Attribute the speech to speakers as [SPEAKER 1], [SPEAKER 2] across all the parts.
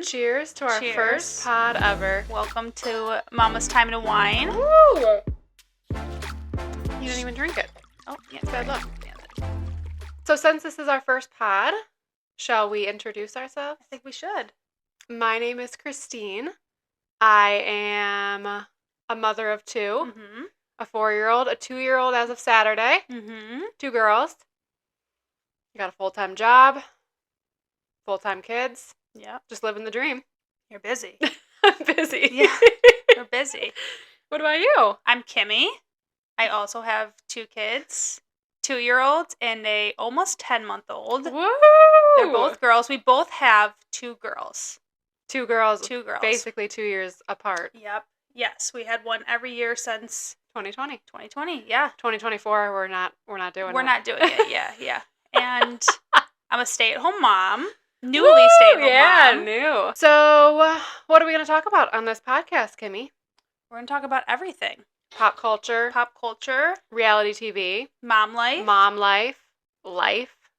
[SPEAKER 1] Cheers to our
[SPEAKER 2] Cheers.
[SPEAKER 1] first pod ever.
[SPEAKER 2] Welcome to Mama's Time to Wine.
[SPEAKER 1] Woo! You didn't even drink it.
[SPEAKER 2] Oh, yeah,
[SPEAKER 1] Bad luck.
[SPEAKER 2] Yeah,
[SPEAKER 1] So since this is our first pod, shall we introduce ourselves?
[SPEAKER 2] I think we should.
[SPEAKER 1] My name is Christine. I am a mother of two,
[SPEAKER 2] Mm-hmm.
[SPEAKER 1] a 4-year-old, a 2-year-old as of Saturday,
[SPEAKER 2] Mm-hmm.
[SPEAKER 1] 2 girls. I got a full-time job, full-time kids,
[SPEAKER 2] Yep.
[SPEAKER 1] just living the dream.
[SPEAKER 2] You're busy.
[SPEAKER 1] I'm busy.
[SPEAKER 2] Yeah. You're busy.
[SPEAKER 1] What about you?
[SPEAKER 2] I'm Kimmy. I also have 2 kids, 2-year-olds and a almost 10-month-old.
[SPEAKER 1] Woo!
[SPEAKER 2] They're both girls. We both have 2 girls.
[SPEAKER 1] 2 girls.
[SPEAKER 2] 2 girls.
[SPEAKER 1] Basically 2 years apart.
[SPEAKER 2] Yep. Yes, we had one every year since
[SPEAKER 1] 2020.
[SPEAKER 2] 2020. Yeah.
[SPEAKER 1] 2024, we're not doing it.
[SPEAKER 2] We're not doing it. Yeah. And I'm a stay-at-home mom. Newly stay-at-home mom.
[SPEAKER 1] New. So, what are we going to talk about on this podcast, Kimmy?
[SPEAKER 2] We're going to talk about everything.
[SPEAKER 1] Pop culture,
[SPEAKER 2] Pop culture,
[SPEAKER 1] reality TV,
[SPEAKER 2] mom life.
[SPEAKER 1] mom life,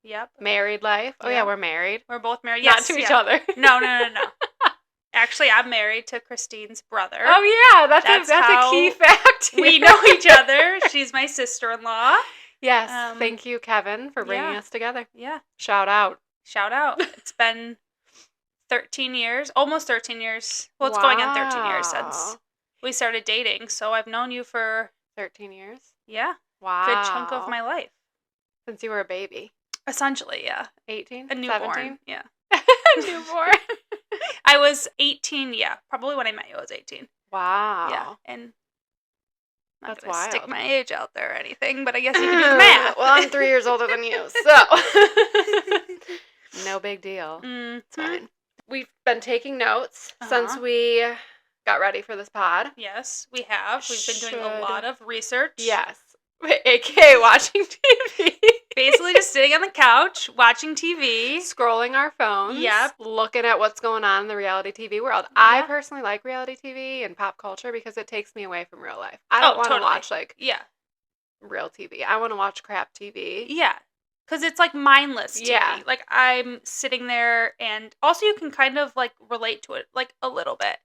[SPEAKER 2] Yep.
[SPEAKER 1] married life. Oh, yeah,
[SPEAKER 2] Yeah.
[SPEAKER 1] we're married.
[SPEAKER 2] We're both married.
[SPEAKER 1] Not
[SPEAKER 2] Yes,
[SPEAKER 1] to each
[SPEAKER 2] yeah.
[SPEAKER 1] other.
[SPEAKER 2] No. Actually, I'm married to Christine's brother.
[SPEAKER 1] Oh, yeah, that's a
[SPEAKER 2] how
[SPEAKER 1] key fact here.
[SPEAKER 2] We know each other. She's my sister-in-law.
[SPEAKER 1] Yes, thank you, Kevin, for bringing us together.
[SPEAKER 2] Yeah.
[SPEAKER 1] Shout out.
[SPEAKER 2] Shout out. It's been 13 years, almost 13 years. Well, it's going on 13 years since we started dating. So I've known you for
[SPEAKER 1] 13 years?
[SPEAKER 2] Yeah.
[SPEAKER 1] Wow.
[SPEAKER 2] Good chunk of my life.
[SPEAKER 1] Since you were a baby.
[SPEAKER 2] Essentially, yeah.
[SPEAKER 1] 18?
[SPEAKER 2] A newborn.
[SPEAKER 1] 17?
[SPEAKER 2] Yeah.
[SPEAKER 1] Newborn.
[SPEAKER 2] I was 18, yeah. Probably when I met you, I was 18.
[SPEAKER 1] Wow.
[SPEAKER 2] Yeah. And I'm not
[SPEAKER 1] That's
[SPEAKER 2] gonna
[SPEAKER 1] wild.
[SPEAKER 2] stick my age out there or anything, but I guess you can do the math.
[SPEAKER 1] Well, I'm 3 years older than you, so no big deal. It's fine. We've been taking notes since we got ready for this pod.
[SPEAKER 2] Yes, we have. We've been doing a
[SPEAKER 1] Should-
[SPEAKER 2] lot of research.
[SPEAKER 1] Yes. AKA watching TV.
[SPEAKER 2] Basically just sitting on the couch, watching TV.
[SPEAKER 1] Scrolling our phones.
[SPEAKER 2] Yep.
[SPEAKER 1] Looking at what's going on in the reality TV world.
[SPEAKER 2] Yeah.
[SPEAKER 1] I personally like reality TV and pop culture because it takes me away from real life. I don't want to
[SPEAKER 2] totally.
[SPEAKER 1] watch,
[SPEAKER 2] Yeah.
[SPEAKER 1] real TV. I want to watch crap TV.
[SPEAKER 2] Yeah. Because it's, mindless TV.
[SPEAKER 1] Yeah.
[SPEAKER 2] I'm sitting there, and also you can kind of, relate to it, a little bit.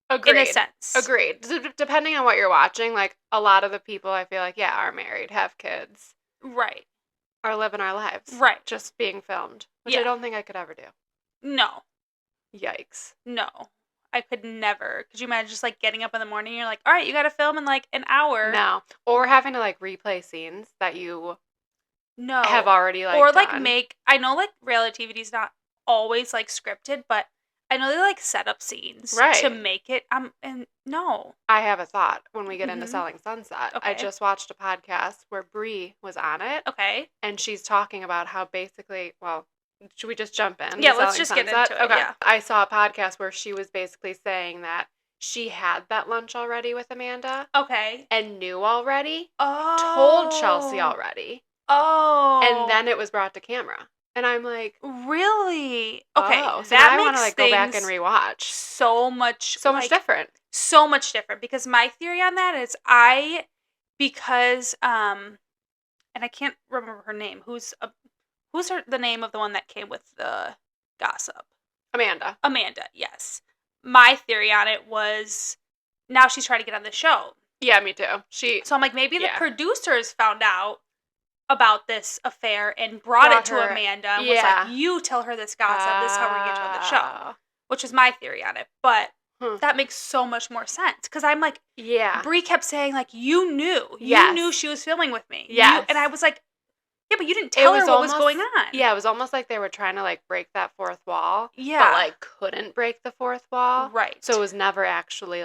[SPEAKER 1] Agreed.
[SPEAKER 2] In a sense.
[SPEAKER 1] Agreed. Depending on what you're watching, a lot of the people I feel like, are married, have kids,
[SPEAKER 2] Right.
[SPEAKER 1] are living our lives.
[SPEAKER 2] Right.
[SPEAKER 1] Just being filmed, which I
[SPEAKER 2] Yeah.
[SPEAKER 1] don't think I could ever do.
[SPEAKER 2] No.
[SPEAKER 1] Yikes.
[SPEAKER 2] No. I could never. Could you imagine just, getting up in the morning, and you're like, all right, you got to film in, an hour.
[SPEAKER 1] No. Or having to, replay scenes that you
[SPEAKER 2] No.
[SPEAKER 1] have already,
[SPEAKER 2] or,
[SPEAKER 1] done.
[SPEAKER 2] I know, reality TV is not always, scripted, but I know they, set up scenes
[SPEAKER 1] Right.
[SPEAKER 2] to make it, and no.
[SPEAKER 1] I have a thought when we get into
[SPEAKER 2] Mhm.
[SPEAKER 1] Selling Sunset. I
[SPEAKER 2] Okay.
[SPEAKER 1] just watched a podcast where Bree was on it,
[SPEAKER 2] Okay.
[SPEAKER 1] and she's talking about how basically, well, should we just jump in?
[SPEAKER 2] Yeah,
[SPEAKER 1] to
[SPEAKER 2] let's
[SPEAKER 1] Selling
[SPEAKER 2] just get
[SPEAKER 1] Sunset?
[SPEAKER 2] into it,
[SPEAKER 1] Okay.
[SPEAKER 2] yeah.
[SPEAKER 1] I saw a podcast where she was basically saying that she had that lunch already with Amanda
[SPEAKER 2] Okay.
[SPEAKER 1] and knew already,
[SPEAKER 2] Oh.
[SPEAKER 1] told Chelsea already,
[SPEAKER 2] Oh.
[SPEAKER 1] and then it was brought to camera. And I'm like,
[SPEAKER 2] Really? Okay.
[SPEAKER 1] oh, so
[SPEAKER 2] that
[SPEAKER 1] now I want to
[SPEAKER 2] makes
[SPEAKER 1] go back and
[SPEAKER 2] things
[SPEAKER 1] rewatch.
[SPEAKER 2] so much
[SPEAKER 1] Different.
[SPEAKER 2] so much different, because my theory on that is because and I can't remember her name. Who's the name of the one that came with the gossip?
[SPEAKER 1] Amanda.
[SPEAKER 2] Amanda, yes. My theory on it was now she's trying to get on the show.
[SPEAKER 1] Yeah, me too.
[SPEAKER 2] So I'm like, maybe the
[SPEAKER 1] Yeah.
[SPEAKER 2] producers found out about this affair and brought it to
[SPEAKER 1] her-
[SPEAKER 2] Amanda and
[SPEAKER 1] yeah.
[SPEAKER 2] was like, you tell her this gossip, this is how we're going to get you on the show.
[SPEAKER 1] Oh.
[SPEAKER 2] Which was my theory on it. But
[SPEAKER 1] Hmm.
[SPEAKER 2] that makes so much more sense. Because I'm like,
[SPEAKER 1] Yeah.
[SPEAKER 2] Bree kept saying, you knew.
[SPEAKER 1] Yes.
[SPEAKER 2] You knew she was filming with me.
[SPEAKER 1] Yes.
[SPEAKER 2] And I was like, yeah, but you didn't tell her what was going on.
[SPEAKER 1] Yeah, it was almost like they were trying to break that fourth wall.
[SPEAKER 2] Yeah.
[SPEAKER 1] But couldn't break the fourth wall.
[SPEAKER 2] Right.
[SPEAKER 1] So it was never actually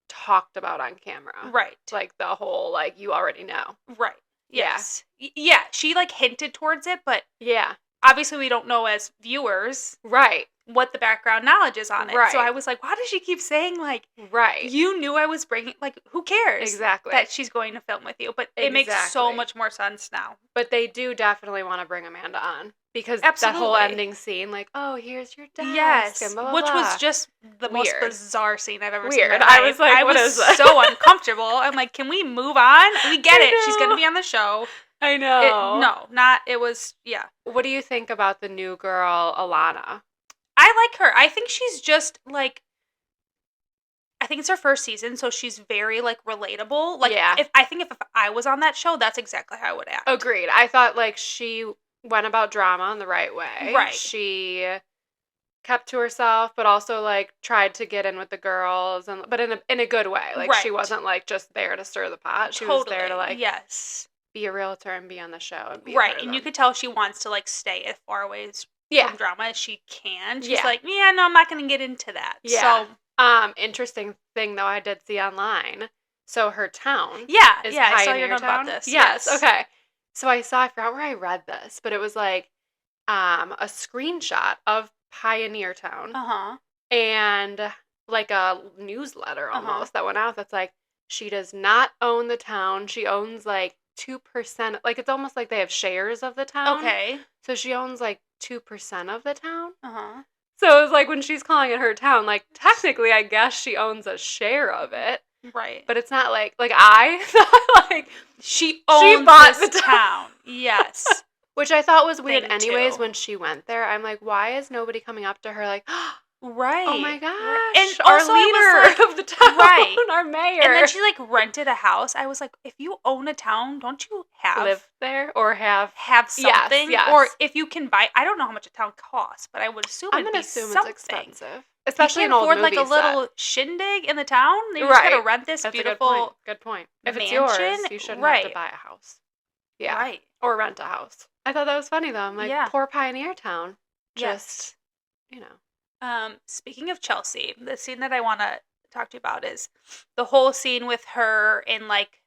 [SPEAKER 1] talked about on camera.
[SPEAKER 2] Right.
[SPEAKER 1] The whole you already know.
[SPEAKER 2] Right.
[SPEAKER 1] Yeah.
[SPEAKER 2] Yes. Yeah. She hinted towards it, but
[SPEAKER 1] Yeah.
[SPEAKER 2] obviously we don't know as viewers
[SPEAKER 1] Right.
[SPEAKER 2] what the background knowledge is on it.
[SPEAKER 1] Right.
[SPEAKER 2] So I was like, why does she keep saying
[SPEAKER 1] Right.
[SPEAKER 2] you knew I was bringing, who cares?
[SPEAKER 1] Exactly.
[SPEAKER 2] That she's going to film with you. But it makes so
[SPEAKER 1] Exactly.
[SPEAKER 2] much more sense now.
[SPEAKER 1] But they do definitely want to bring Amanda on. Because that whole
[SPEAKER 2] Absolutely.
[SPEAKER 1] ending scene, oh, here's your desk.
[SPEAKER 2] Yes.
[SPEAKER 1] And blah, blah,
[SPEAKER 2] Which
[SPEAKER 1] blah.
[SPEAKER 2] was just the most
[SPEAKER 1] Weird.
[SPEAKER 2] bizarre scene I've ever seen.
[SPEAKER 1] Weird.
[SPEAKER 2] In my
[SPEAKER 1] I was
[SPEAKER 2] life.
[SPEAKER 1] like,
[SPEAKER 2] I
[SPEAKER 1] what
[SPEAKER 2] was
[SPEAKER 1] is that?
[SPEAKER 2] so uncomfortable. I'm like, can we move on? We get
[SPEAKER 1] I
[SPEAKER 2] it. She's going
[SPEAKER 1] know.
[SPEAKER 2] to be on the show.
[SPEAKER 1] I know.
[SPEAKER 2] It was, yeah.
[SPEAKER 1] What do you think about the new girl, Alana?
[SPEAKER 2] I like her. I think she's just, like, I think it's her first season, so she's very, like, relatable. Like,
[SPEAKER 1] Yeah.
[SPEAKER 2] if I was on that show, that's exactly how I would act.
[SPEAKER 1] Agreed. I thought, like, she went about drama in the right way.
[SPEAKER 2] Right.
[SPEAKER 1] She kept to herself, but also, like, tried to get in with the girls, but in a good way. Like, she wasn't, like, just there to stir the pot. She was there to, like,
[SPEAKER 2] yes,
[SPEAKER 1] be a realtor and be on the show and be
[SPEAKER 2] right. And you could tell she wants to, like, stay as far away from drama as she can. She's like, yeah, no, I'm not going to get into that.
[SPEAKER 1] Yeah. So, interesting thing though, I did see online. So her town, is
[SPEAKER 2] I saw your note about this.
[SPEAKER 1] Yes. Okay. So I forgot where I read this, but it was like, a screenshot of Pioneer Town, and like a newsletter almost that went out. That's like, she does not own the town. She owns like 2%. Like, it's almost like they have shares of the town.
[SPEAKER 2] Okay.
[SPEAKER 1] So she owns like 2% of the town. So it was like, when she's calling it her town, like, technically, I guess she owns a share of it.
[SPEAKER 2] Right.
[SPEAKER 1] But it's not like I thought, like,
[SPEAKER 2] she bought the town. Yes.
[SPEAKER 1] Which I thought was weird anyways when she went there. I'm like, why is nobody coming up to her like,
[SPEAKER 2] right.
[SPEAKER 1] Oh my gosh.
[SPEAKER 2] Right. And
[SPEAKER 1] our
[SPEAKER 2] also
[SPEAKER 1] leader of the town. Right. Our mayor.
[SPEAKER 2] And then she, like, rented a house. I was like, if you own a town, don't you
[SPEAKER 1] live there or have
[SPEAKER 2] something?
[SPEAKER 1] Yes.
[SPEAKER 2] Or if you can buy, I don't know how much a town costs, but I would assume
[SPEAKER 1] I'm
[SPEAKER 2] going to
[SPEAKER 1] assume
[SPEAKER 2] something.
[SPEAKER 1] It's expensive. Especially
[SPEAKER 2] you
[SPEAKER 1] an old
[SPEAKER 2] afford,
[SPEAKER 1] movie
[SPEAKER 2] like, a little shindig in the town. You're just going to rent this
[SPEAKER 1] That's
[SPEAKER 2] beautiful
[SPEAKER 1] good point. If
[SPEAKER 2] mansion,
[SPEAKER 1] it's yours, you shouldn't have to buy a house. Yeah.
[SPEAKER 2] Right.
[SPEAKER 1] Or rent a house. I thought that was funny though. I'm like, poor Pioneer Town. Just,
[SPEAKER 2] Speaking of Chelsea, the scene that I want to talk to you about is the whole scene with her in, like,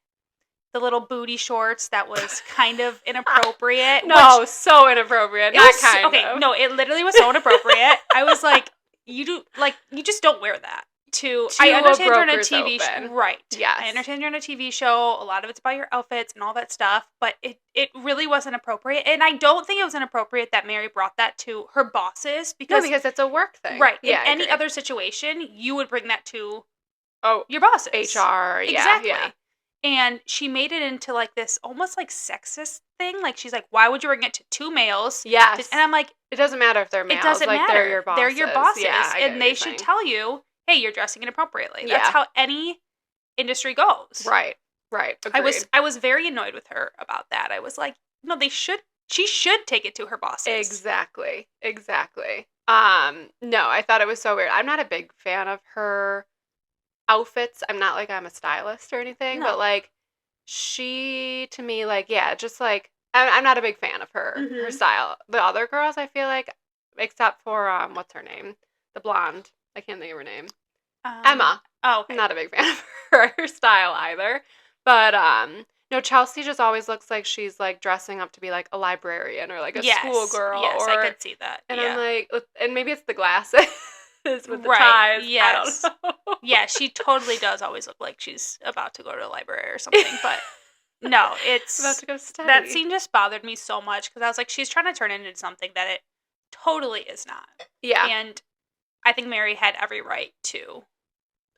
[SPEAKER 2] the little booty shorts that was kind of inappropriate.
[SPEAKER 1] So inappropriate.
[SPEAKER 2] Okay, no, it literally was so inappropriate. I was like, you just don't wear that. I understand you're in a TV show. Right.
[SPEAKER 1] Yes.
[SPEAKER 2] I understand you're in a TV show. A lot of it's about your outfits and all that stuff, but it really wasn't appropriate. And I don't think it was inappropriate that Mary brought that to her bosses because
[SPEAKER 1] it's a work thing.
[SPEAKER 2] Right. Yeah, in any other situation, you would bring that to your bosses.
[SPEAKER 1] HR.
[SPEAKER 2] Exactly.
[SPEAKER 1] Yeah.
[SPEAKER 2] And she made it into, like, this almost, like, sexist thing. Like, she's like, why would you bring it to two males?
[SPEAKER 1] Yes.
[SPEAKER 2] And I'm like,
[SPEAKER 1] it doesn't matter if they're males.
[SPEAKER 2] It doesn't matter.
[SPEAKER 1] They're your bosses.
[SPEAKER 2] They're your bosses.
[SPEAKER 1] Yeah,
[SPEAKER 2] and they should tell you, hey, you're dressing inappropriately. That's how any industry goes.
[SPEAKER 1] Right. Agreed.
[SPEAKER 2] I was very annoyed with her about that. I was like, no, she should take it to her bosses.
[SPEAKER 1] Exactly. No, I thought it was so weird. I'm not a big fan of her outfits. I'm not like I'm a stylist or anything, but, like, she, to me, like, just, like, I'm not a big fan of her style. The other girls, I feel like, except for, what's her name? The blonde. I can't think of her name. Emma.
[SPEAKER 2] Oh, okay.
[SPEAKER 1] I'm not a big fan of her style either. But, no, Chelsea just always looks like she's, like, dressing up to be, like, a librarian or, like, a schoolgirl.
[SPEAKER 2] Yes, I could see that.
[SPEAKER 1] And I'm like, and maybe it's the glasses with the ties.
[SPEAKER 2] Yes.
[SPEAKER 1] I don't know.
[SPEAKER 2] Yeah, she totally does always look like she's about to go to the library or something. But no, it's
[SPEAKER 1] about to go study.
[SPEAKER 2] That scene just bothered me so much because I was like, she's trying to turn it into something that it totally is not.
[SPEAKER 1] Yeah.
[SPEAKER 2] And I think Mary had every right to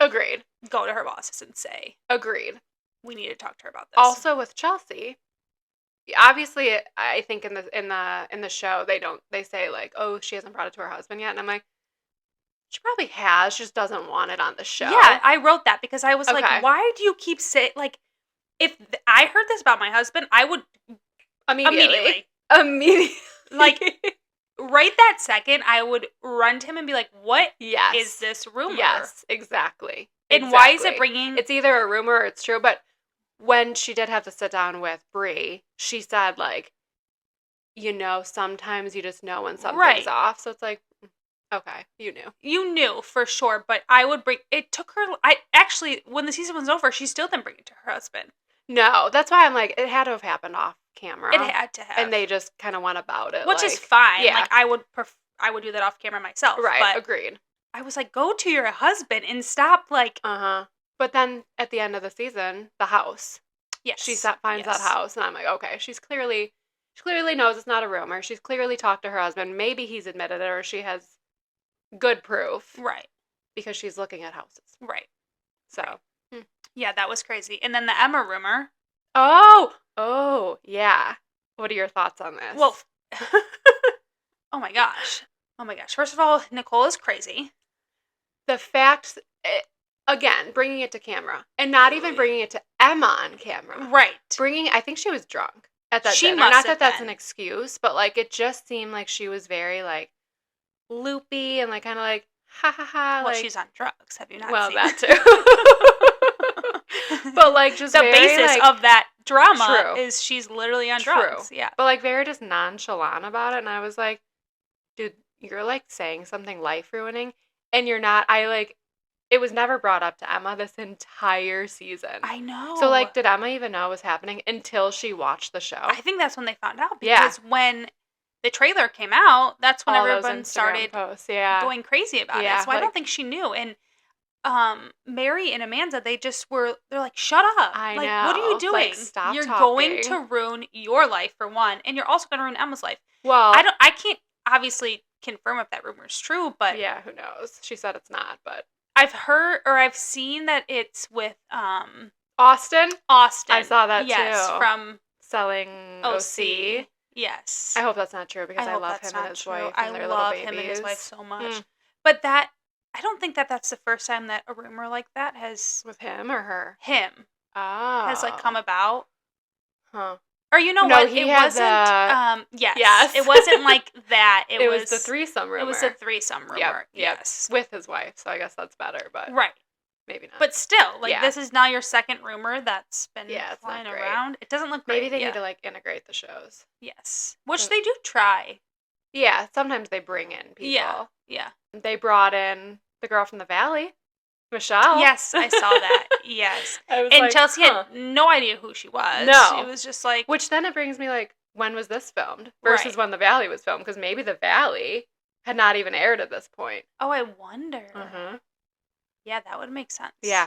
[SPEAKER 1] Agreed.
[SPEAKER 2] Go to her bosses and say,
[SPEAKER 1] Agreed.
[SPEAKER 2] We need to talk to her about this.
[SPEAKER 1] Also with Chelsea, obviously, I think in the show they say, like, oh, she hasn't brought it to her husband yet, and I'm like, she probably has, just doesn't want it on the show.
[SPEAKER 2] Yeah, I wrote that because I was like, why do you keep saying, like, if I heard this about my husband, I would immediately. Like, right that second, I would run to him and be like, what is this rumor?
[SPEAKER 1] Yes, exactly.
[SPEAKER 2] And why is it bringing...
[SPEAKER 1] It's either a rumor or it's true, but when she did have to sit down with Brie, she said, like, sometimes you just know when something's off. So it's like, okay, you knew. You knew, for sure, but I would bring... It took her... Actually, when the season was over, she still didn't bring it to her husband. No, that's why I'm like, it had to have happened off camera. It had to have. And they just kind of went about it. Which is fine. Yeah. Like, I would do that off camera myself. Right, but agreed. I was like, go to your husband and stop, like... Uh-huh. But then, at the end of the season, the house. Yes. She finds that house, and I'm like, okay, she clearly knows it's not a rumor. She's clearly talked to her husband. Maybe he's admitted it, or she has good proof. Right. Because she's looking at houses. Right. So. Right. Yeah, that was crazy. And then the Emma rumor. Oh, yeah. What are your thoughts on this? Well, oh my gosh.
[SPEAKER 2] Oh my gosh. First of all, Nicole is crazy.
[SPEAKER 1] The fact, again, bringing it to camera. And not even bringing it to Emma on camera.
[SPEAKER 2] Right.
[SPEAKER 1] I think she was drunk at that
[SPEAKER 2] She
[SPEAKER 1] dinner.
[SPEAKER 2] must
[SPEAKER 1] Not
[SPEAKER 2] have
[SPEAKER 1] that that's
[SPEAKER 2] been.
[SPEAKER 1] an excuse, but, like, it just seemed like she was very, like, loopy and, like, kind of like, ha ha ha.
[SPEAKER 2] Well,
[SPEAKER 1] like,
[SPEAKER 2] she's on drugs. Have you not
[SPEAKER 1] well,
[SPEAKER 2] seen
[SPEAKER 1] that too. But, like, just
[SPEAKER 2] the
[SPEAKER 1] very,
[SPEAKER 2] basis
[SPEAKER 1] like,
[SPEAKER 2] of that drama
[SPEAKER 1] true.
[SPEAKER 2] is she's literally on
[SPEAKER 1] True.
[SPEAKER 2] drugs. Yeah.
[SPEAKER 1] But, like, very just nonchalant about it. And I was like, dude, you're, like, saying something life-ruining. And you're not. It was never brought up to Emma this entire season.
[SPEAKER 2] I know.
[SPEAKER 1] So, like, did Emma even know what was happening until she watched the show?
[SPEAKER 2] I think that's when they found out. Because when the trailer came out, that's when everyone started going crazy about it. So I don't think she knew. And Mary and Amanda, they're like, shut up.
[SPEAKER 1] I
[SPEAKER 2] know.
[SPEAKER 1] What
[SPEAKER 2] are you doing?
[SPEAKER 1] Like, stop
[SPEAKER 2] You're
[SPEAKER 1] talking.
[SPEAKER 2] going to ruin your life, for one. And you're also going to ruin Emma's life.
[SPEAKER 1] Well,
[SPEAKER 2] I can't obviously confirm if that rumor is true, but
[SPEAKER 1] yeah, who knows? She said it's not, but
[SPEAKER 2] I've heard or I've seen that it's with
[SPEAKER 1] Austin.
[SPEAKER 2] I
[SPEAKER 1] saw that
[SPEAKER 2] too. From
[SPEAKER 1] Selling OC.
[SPEAKER 2] Yes.
[SPEAKER 1] I hope that's not true because I love him and his wife and their little babies.
[SPEAKER 2] I love him and his wife so much. But I don't think that that's the first time that a rumor like that has
[SPEAKER 1] with him or her.
[SPEAKER 2] Him.
[SPEAKER 1] Oh.
[SPEAKER 2] Has like come about.
[SPEAKER 1] Huh.
[SPEAKER 2] Or you know what? It wasn't. Yes. It wasn't like that. It was
[SPEAKER 1] the threesome rumor.
[SPEAKER 2] It was a threesome rumor.
[SPEAKER 1] Yep.
[SPEAKER 2] Yes.
[SPEAKER 1] With his wife, so I guess that's better. But
[SPEAKER 2] right.
[SPEAKER 1] Maybe not.
[SPEAKER 2] But still, this is now your second rumor that's been flying around. It doesn't look great.
[SPEAKER 1] Maybe they need to like integrate the shows.
[SPEAKER 2] Yes. Which they do try.
[SPEAKER 1] Yeah. Sometimes they bring in people.
[SPEAKER 2] Yeah.
[SPEAKER 1] They brought in the girl from the Valley. Michelle.
[SPEAKER 2] Yes, I saw that. Yes. And like, Chelsea had no idea who she was.
[SPEAKER 1] No.
[SPEAKER 2] She was just like...
[SPEAKER 1] Which then it brings me like, when was this filmed? Versus when The Valley was filmed. Because maybe The Valley had not even aired at this point.
[SPEAKER 2] Oh, I wonder.
[SPEAKER 1] Mm-hmm.
[SPEAKER 2] Yeah, that would make sense.
[SPEAKER 1] Yeah,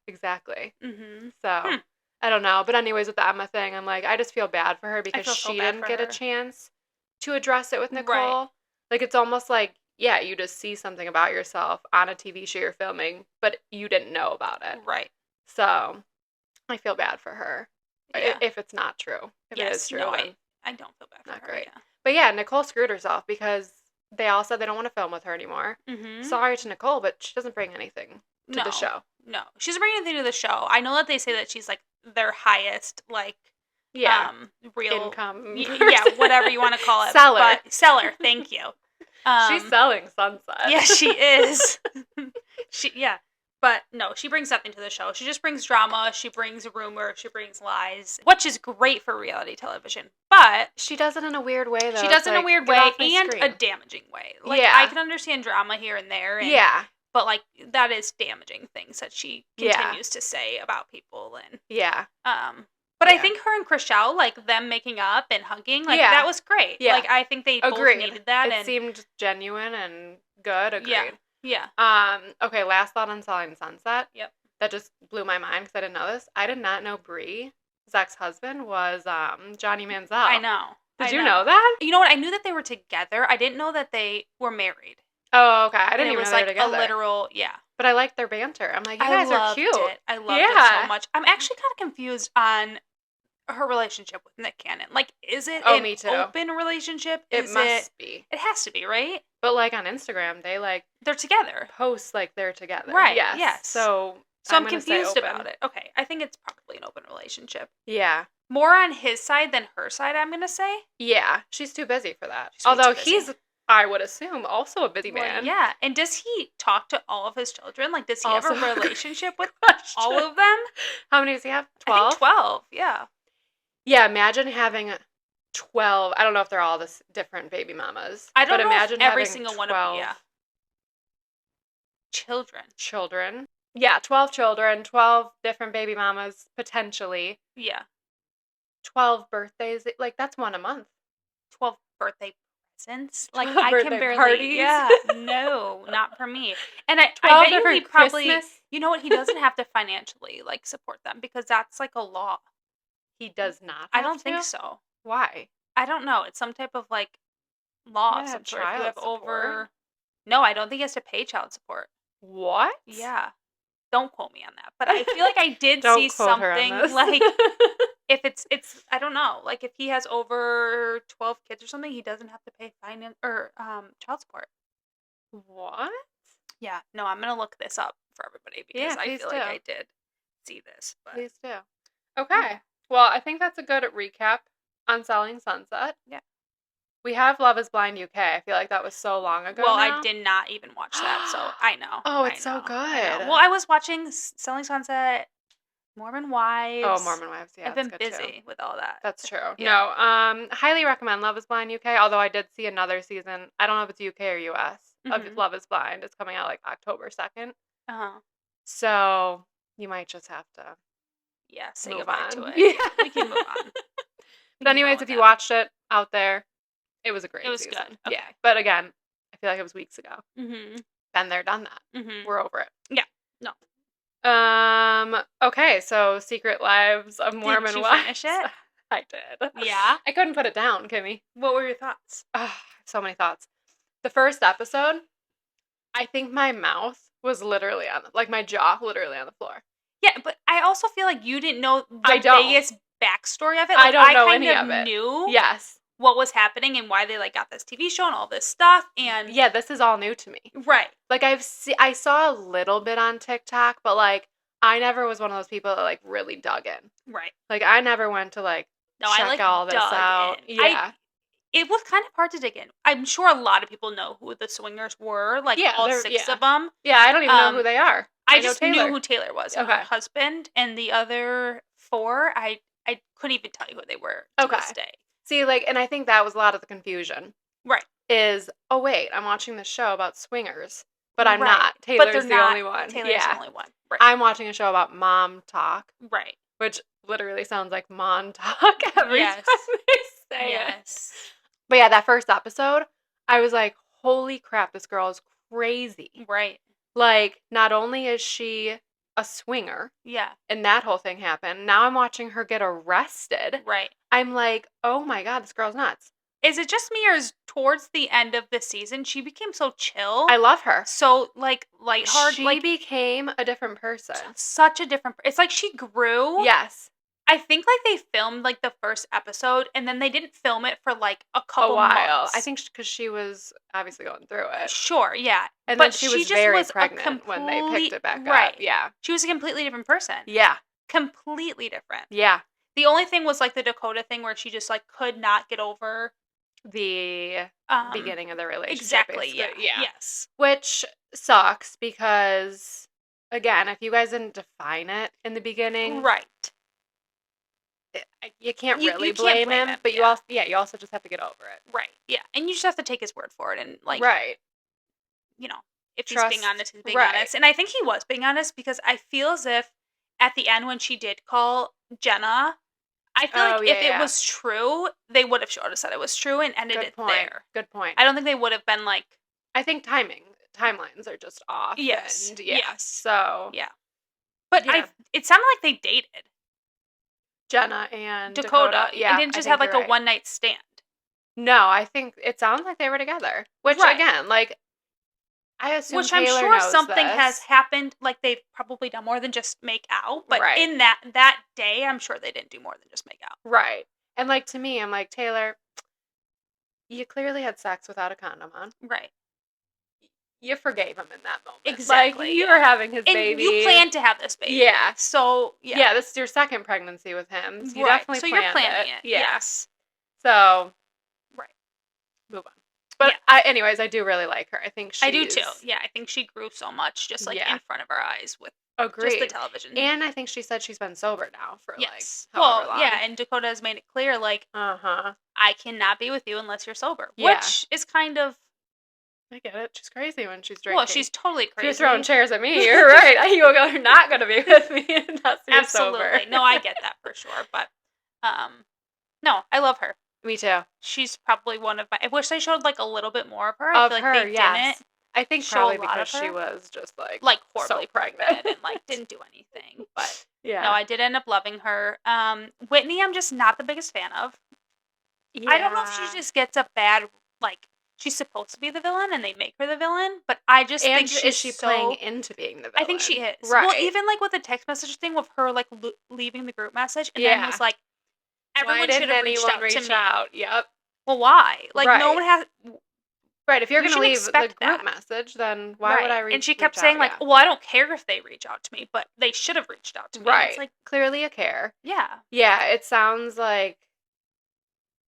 [SPEAKER 1] exactly.
[SPEAKER 2] Mm-hmm.
[SPEAKER 1] So, I don't know. But anyways, with the Emma thing, I'm like, I just feel bad for her because she didn't get a chance to address it with Nicole. Right. Like, it's almost like, yeah, you just see something about yourself on a TV show you're filming, but you didn't know about it.
[SPEAKER 2] Right.
[SPEAKER 1] So, I feel bad for her.
[SPEAKER 2] Yeah.
[SPEAKER 1] If it's not true. If it is true.
[SPEAKER 2] No, I don't feel bad for her.
[SPEAKER 1] Not great.
[SPEAKER 2] Yeah.
[SPEAKER 1] But yeah, Nicole screwed herself because they all said they don't want to film with her anymore.
[SPEAKER 2] Mm-hmm.
[SPEAKER 1] Sorry to Nicole, but she doesn't bring anything to the show.
[SPEAKER 2] No. She doesn't bring anything to the show. I know that they say that she's like their highest, like, real
[SPEAKER 1] income.
[SPEAKER 2] Yeah, whatever you want to call it. Seller, thank you.
[SPEAKER 1] She's selling Sunset.
[SPEAKER 2] Yeah, she is. But no, she brings nothing to the show. She just brings drama. She brings rumor. She brings lies, which is great for reality television. But
[SPEAKER 1] she does it in a weird way, though.
[SPEAKER 2] She does it in a weird way and a damaging way. Like, I can understand drama here and there. And, but like that is damaging things that she continues to say about people and But I think her and Chriselle, like them making up and hugging, like that was great. Yeah. Like I think they both needed that.
[SPEAKER 1] It seemed genuine and good. Agreed.
[SPEAKER 2] Yeah.
[SPEAKER 1] Okay, last thought on Selling Sunset.
[SPEAKER 2] Yep.
[SPEAKER 1] That just blew my mind because I didn't know this. I did not know Bree, his ex-husband, was Johnny Manziel.
[SPEAKER 2] I know.
[SPEAKER 1] Did you know that?
[SPEAKER 2] You know what? I knew that they were together. I didn't know that they were married.
[SPEAKER 1] Oh, okay. I didn't even know they were together.
[SPEAKER 2] It was like a literal,
[SPEAKER 1] But I liked their banter. I'm like, you guys are cute.
[SPEAKER 2] I loved it so much. I'm actually kind of confused on her relationship with Nick Cannon. Like, is it an open relationship?
[SPEAKER 1] It must be.
[SPEAKER 2] It has to be, right?
[SPEAKER 1] But like on Instagram,
[SPEAKER 2] they're together.
[SPEAKER 1] Post like they're together.
[SPEAKER 2] Right.
[SPEAKER 1] Yes. So
[SPEAKER 2] I'm confused about it. Okay. I think it's probably an open relationship.
[SPEAKER 1] Yeah.
[SPEAKER 2] More on his side than her side, I'm going to say.
[SPEAKER 1] Yeah. She's too busy for that. Although he's, I would assume, also a busy man.
[SPEAKER 2] Yeah. And does he talk to all of his children? Like, does he have a relationship with all of them?
[SPEAKER 1] How many does he have? 12?
[SPEAKER 2] I think 12, yeah.
[SPEAKER 1] Yeah, imagine having 12. I don't know if they're all this different baby mamas.
[SPEAKER 2] I don't know
[SPEAKER 1] imagine
[SPEAKER 2] if every single one of them, Children.
[SPEAKER 1] Yeah, 12 children, 12 different baby mamas, potentially.
[SPEAKER 2] Yeah.
[SPEAKER 1] 12 birthdays. Like, that's one a month.
[SPEAKER 2] 12 birthday presents? Like, I can barely.
[SPEAKER 1] Parties?
[SPEAKER 2] Yeah. No, not for me. And I bet you he probably, Christmas? You know what, he doesn't have to financially, like, support them because that's, like, a law.
[SPEAKER 1] He does not
[SPEAKER 2] I don't think so.
[SPEAKER 1] Why?
[SPEAKER 2] I don't know. It's some type of, like, law of some sort. If you have over... No, I don't think he has to pay child support.
[SPEAKER 1] What?
[SPEAKER 2] Yeah. don't quote me on that, but I feel like I did
[SPEAKER 1] Don't
[SPEAKER 2] see
[SPEAKER 1] quote her on
[SPEAKER 2] something
[SPEAKER 1] this.
[SPEAKER 2] like if it's I don't know, like if he has over 12 kids or something, he doesn't have to pay child support.
[SPEAKER 1] What?
[SPEAKER 2] Yeah, no, I'm gonna look this up for everybody because I feel like I did see this. But
[SPEAKER 1] please do. Okay. Well, I think that's a good recap on Selling Sunset.
[SPEAKER 2] Yeah.
[SPEAKER 1] We have Love is Blind UK. I feel like that was so long ago.
[SPEAKER 2] Well,
[SPEAKER 1] now.
[SPEAKER 2] I did not even watch that, so I know.
[SPEAKER 1] Oh, it's so good.
[SPEAKER 2] Well, I was watching Selling Sunset, Mormon Wives.
[SPEAKER 1] Oh, Mormon Wives. Yeah,
[SPEAKER 2] I've been busy with all that.
[SPEAKER 1] That's true.
[SPEAKER 2] Yeah.
[SPEAKER 1] No, highly recommend Love is Blind UK. Although I did see another season. I don't know if it's UK or US of Love is Blind. It's coming out like October 2nd. So you might just have to.
[SPEAKER 2] Yeah, say goodbye to it.
[SPEAKER 1] Yeah.
[SPEAKER 2] We can move on.
[SPEAKER 1] But anyways, if you watched it out there, it was a great season.
[SPEAKER 2] Good. Okay.
[SPEAKER 1] Yeah. But again, I feel like it was weeks ago.
[SPEAKER 2] Mm-hmm.
[SPEAKER 1] Been there, done that.
[SPEAKER 2] Mm-hmm.
[SPEAKER 1] We're over it.
[SPEAKER 2] Yeah. No.
[SPEAKER 1] Okay, so Secret Lives of Mormon Wives.
[SPEAKER 2] Did you finish it?
[SPEAKER 1] I did.
[SPEAKER 2] Yeah?
[SPEAKER 1] I couldn't put it down, Kimmy.
[SPEAKER 2] What were your thoughts?
[SPEAKER 1] So many thoughts. The first episode, I think my mouth was literally my jaw literally on the floor.
[SPEAKER 2] Yeah, but I also feel like you didn't know the biggest backstory of it.
[SPEAKER 1] I don't know any of it.
[SPEAKER 2] Knew
[SPEAKER 1] what
[SPEAKER 2] was happening and why they got this TV show and all this stuff. And
[SPEAKER 1] yeah, this is all new to me.
[SPEAKER 2] Right.
[SPEAKER 1] Like I saw a little bit on TikTok, but I never was one of those people that really dug in.
[SPEAKER 2] Right.
[SPEAKER 1] Like I never went to check all this out.
[SPEAKER 2] In.
[SPEAKER 1] Yeah.
[SPEAKER 2] It was kind of hard to dig in. I'm sure a lot of people know who the swingers were, all 6 of them.
[SPEAKER 1] Yeah, I don't even know who they are.
[SPEAKER 2] I just knew who Taylor was, her husband, and the other 4, I couldn't even tell you who they were to this day.
[SPEAKER 1] See, and I think that was a lot of the confusion.
[SPEAKER 2] Right.
[SPEAKER 1] Is, oh wait, I'm watching this show about swingers, but I'm not. Taylor's the only one.
[SPEAKER 2] Taylor's the only one. Right.
[SPEAKER 1] I'm watching a show about MomTok.
[SPEAKER 2] Right.
[SPEAKER 1] Which literally sounds like MomTok every time they say it. But yeah, that first episode, I was like, holy crap, this girl is crazy.
[SPEAKER 2] Right.
[SPEAKER 1] Not only is she a swinger.
[SPEAKER 2] Yeah.
[SPEAKER 1] And that whole thing happened. Now I'm watching her get arrested.
[SPEAKER 2] Right.
[SPEAKER 1] I'm like, oh my God, this girl's nuts.
[SPEAKER 2] Is it just me or is towards the end of the season, she became so chill?
[SPEAKER 1] I love her.
[SPEAKER 2] So, lighthearted.
[SPEAKER 1] She became a different person.
[SPEAKER 2] Such a different It's like she grew.
[SPEAKER 1] Yes.
[SPEAKER 2] I think they filmed the first episode and then they didn't film it for a couple months.
[SPEAKER 1] I think because she was obviously going through it.
[SPEAKER 2] Sure, yeah.
[SPEAKER 1] And then she was very pregnant when they picked it back up. Yeah.
[SPEAKER 2] She was a completely different person.
[SPEAKER 1] Yeah.
[SPEAKER 2] Completely different.
[SPEAKER 1] Yeah.
[SPEAKER 2] The only thing was the Dakota thing where she just could not get over
[SPEAKER 1] the beginning of the relationship.
[SPEAKER 2] Exactly, yeah.
[SPEAKER 1] Yes. Which sucks because, again, if you guys didn't define it in the beginning.
[SPEAKER 2] Right.
[SPEAKER 1] You can't really blame him, but you also just have to get over it.
[SPEAKER 2] Right. Yeah. And you just have to take his word for it and
[SPEAKER 1] right.
[SPEAKER 2] If he's being honest, he's being honest. And I think he was being honest because I feel as if at the end when she did call Jenna, I feel if it was true, they would have sort of said it was true and ended it there.
[SPEAKER 1] Good point.
[SPEAKER 2] I don't think they would have been
[SPEAKER 1] I think timelines are just off.
[SPEAKER 2] Yes.
[SPEAKER 1] And yes. So.
[SPEAKER 2] Yeah. But it sounded like they dated.
[SPEAKER 1] Jenna and
[SPEAKER 2] Dakota. Yeah. And didn't just have a one night stand.
[SPEAKER 1] No, I think it sounds like they were together. Which again, I assume
[SPEAKER 2] Which
[SPEAKER 1] Taylor
[SPEAKER 2] I'm sure
[SPEAKER 1] knows
[SPEAKER 2] something
[SPEAKER 1] this.
[SPEAKER 2] has happened. They've probably done more than just make out. But in that day, I'm sure they didn't do more than just make out.
[SPEAKER 1] Right. And to me, I'm like, Taylor, you clearly had sex without a condom on.
[SPEAKER 2] Right.
[SPEAKER 1] You forgave him in that moment.
[SPEAKER 2] Exactly.
[SPEAKER 1] You were having his
[SPEAKER 2] and
[SPEAKER 1] baby.
[SPEAKER 2] You planned to have this baby.
[SPEAKER 1] Yeah.
[SPEAKER 2] So, yeah.
[SPEAKER 1] Yeah, this is your second pregnancy with him. So you definitely
[SPEAKER 2] planned you're planning it.
[SPEAKER 1] Yeah.
[SPEAKER 2] Yes.
[SPEAKER 1] So.
[SPEAKER 2] Right.
[SPEAKER 1] Move on. But anyways, I do really like her. I think
[SPEAKER 2] I do too. Yeah, I think she grew so much just in front of our eyes with just the television.
[SPEAKER 1] And I think she said she's been sober now for
[SPEAKER 2] however
[SPEAKER 1] long.
[SPEAKER 2] Yeah, and Dakota has made it clear I cannot be with you unless you're sober.
[SPEAKER 1] Yeah.
[SPEAKER 2] Which is kind of
[SPEAKER 1] I get it. She's crazy when she's drinking.
[SPEAKER 2] Well, she's totally crazy.
[SPEAKER 1] She's throwing chairs at me. You're right. You're not going to be with me unless you're
[SPEAKER 2] Absolutely.
[SPEAKER 1] sober.
[SPEAKER 2] No, I get that for sure. But, no, I love her.
[SPEAKER 1] Me too.
[SPEAKER 2] She's probably one of my... I wish they showed, a little bit more of her. I feel like they didn't.
[SPEAKER 1] I think probably because she was just,
[SPEAKER 2] horribly
[SPEAKER 1] so pregnant.
[SPEAKER 2] And, didn't do anything. But, no, I did end up loving her. Whitney, I'm just not the biggest fan of. Yeah. I don't know if she just gets a bad, she's supposed to be the villain and they make her the villain, but I just think she's
[SPEAKER 1] is she playing into being the villain?
[SPEAKER 2] I think she is.
[SPEAKER 1] Right.
[SPEAKER 2] Well, even like with the text message thing with her like leaving the group message and then was like, everyone should have reached out to me.
[SPEAKER 1] Yep.
[SPEAKER 2] Well, why? Like no one has.
[SPEAKER 1] Right, if you're going to leave the group message, then why would I reach out?
[SPEAKER 2] And she kept saying, like, well, I don't care if they reach out to me, but they should have reached out to me.
[SPEAKER 1] Right.
[SPEAKER 2] It's like,
[SPEAKER 1] clearly a care.
[SPEAKER 2] Yeah.
[SPEAKER 1] Yeah, it sounds like,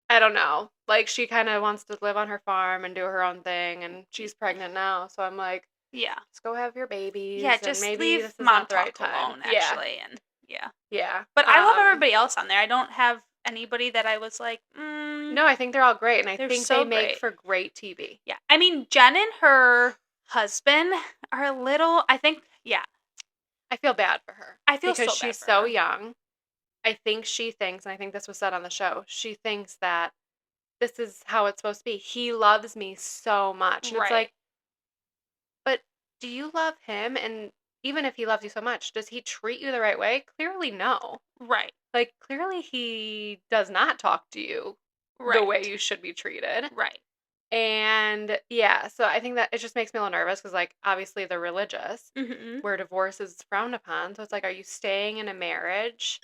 [SPEAKER 1] I don't know, like she kind of wants to live on her farm and do her own thing, and she's pregnant now, so I'm like,
[SPEAKER 2] yeah,
[SPEAKER 1] just go have your babies.
[SPEAKER 2] Yeah, just
[SPEAKER 1] maybe
[SPEAKER 2] leave
[SPEAKER 1] this is
[SPEAKER 2] MomTok
[SPEAKER 1] not the right time.
[SPEAKER 2] alone, actually, and yeah.
[SPEAKER 1] Yeah.
[SPEAKER 2] But I love everybody else on there. I don't have anybody that I was like,
[SPEAKER 1] No, I think they're all great, and I think they make for great TV.
[SPEAKER 2] Yeah. I mean, Jen and her husband are a little, I think, yeah.
[SPEAKER 1] I feel bad for her.
[SPEAKER 2] I feel
[SPEAKER 1] because
[SPEAKER 2] so bad
[SPEAKER 1] she's so young. I think she thinks, and I think this was said on the show, she thinks that this is how it's supposed to be. He loves me so much. And it's like, but do you love him? And even if he loves you so much, does he treat you the right way? Clearly, no.
[SPEAKER 2] Right.
[SPEAKER 1] Like, clearly he does not talk to you the way you should be treated.
[SPEAKER 2] Right.
[SPEAKER 1] And, yeah, so I think that it just makes me a little nervous because, like, obviously they're religious, where divorce is frowned upon. So it's like, are you staying in a marriage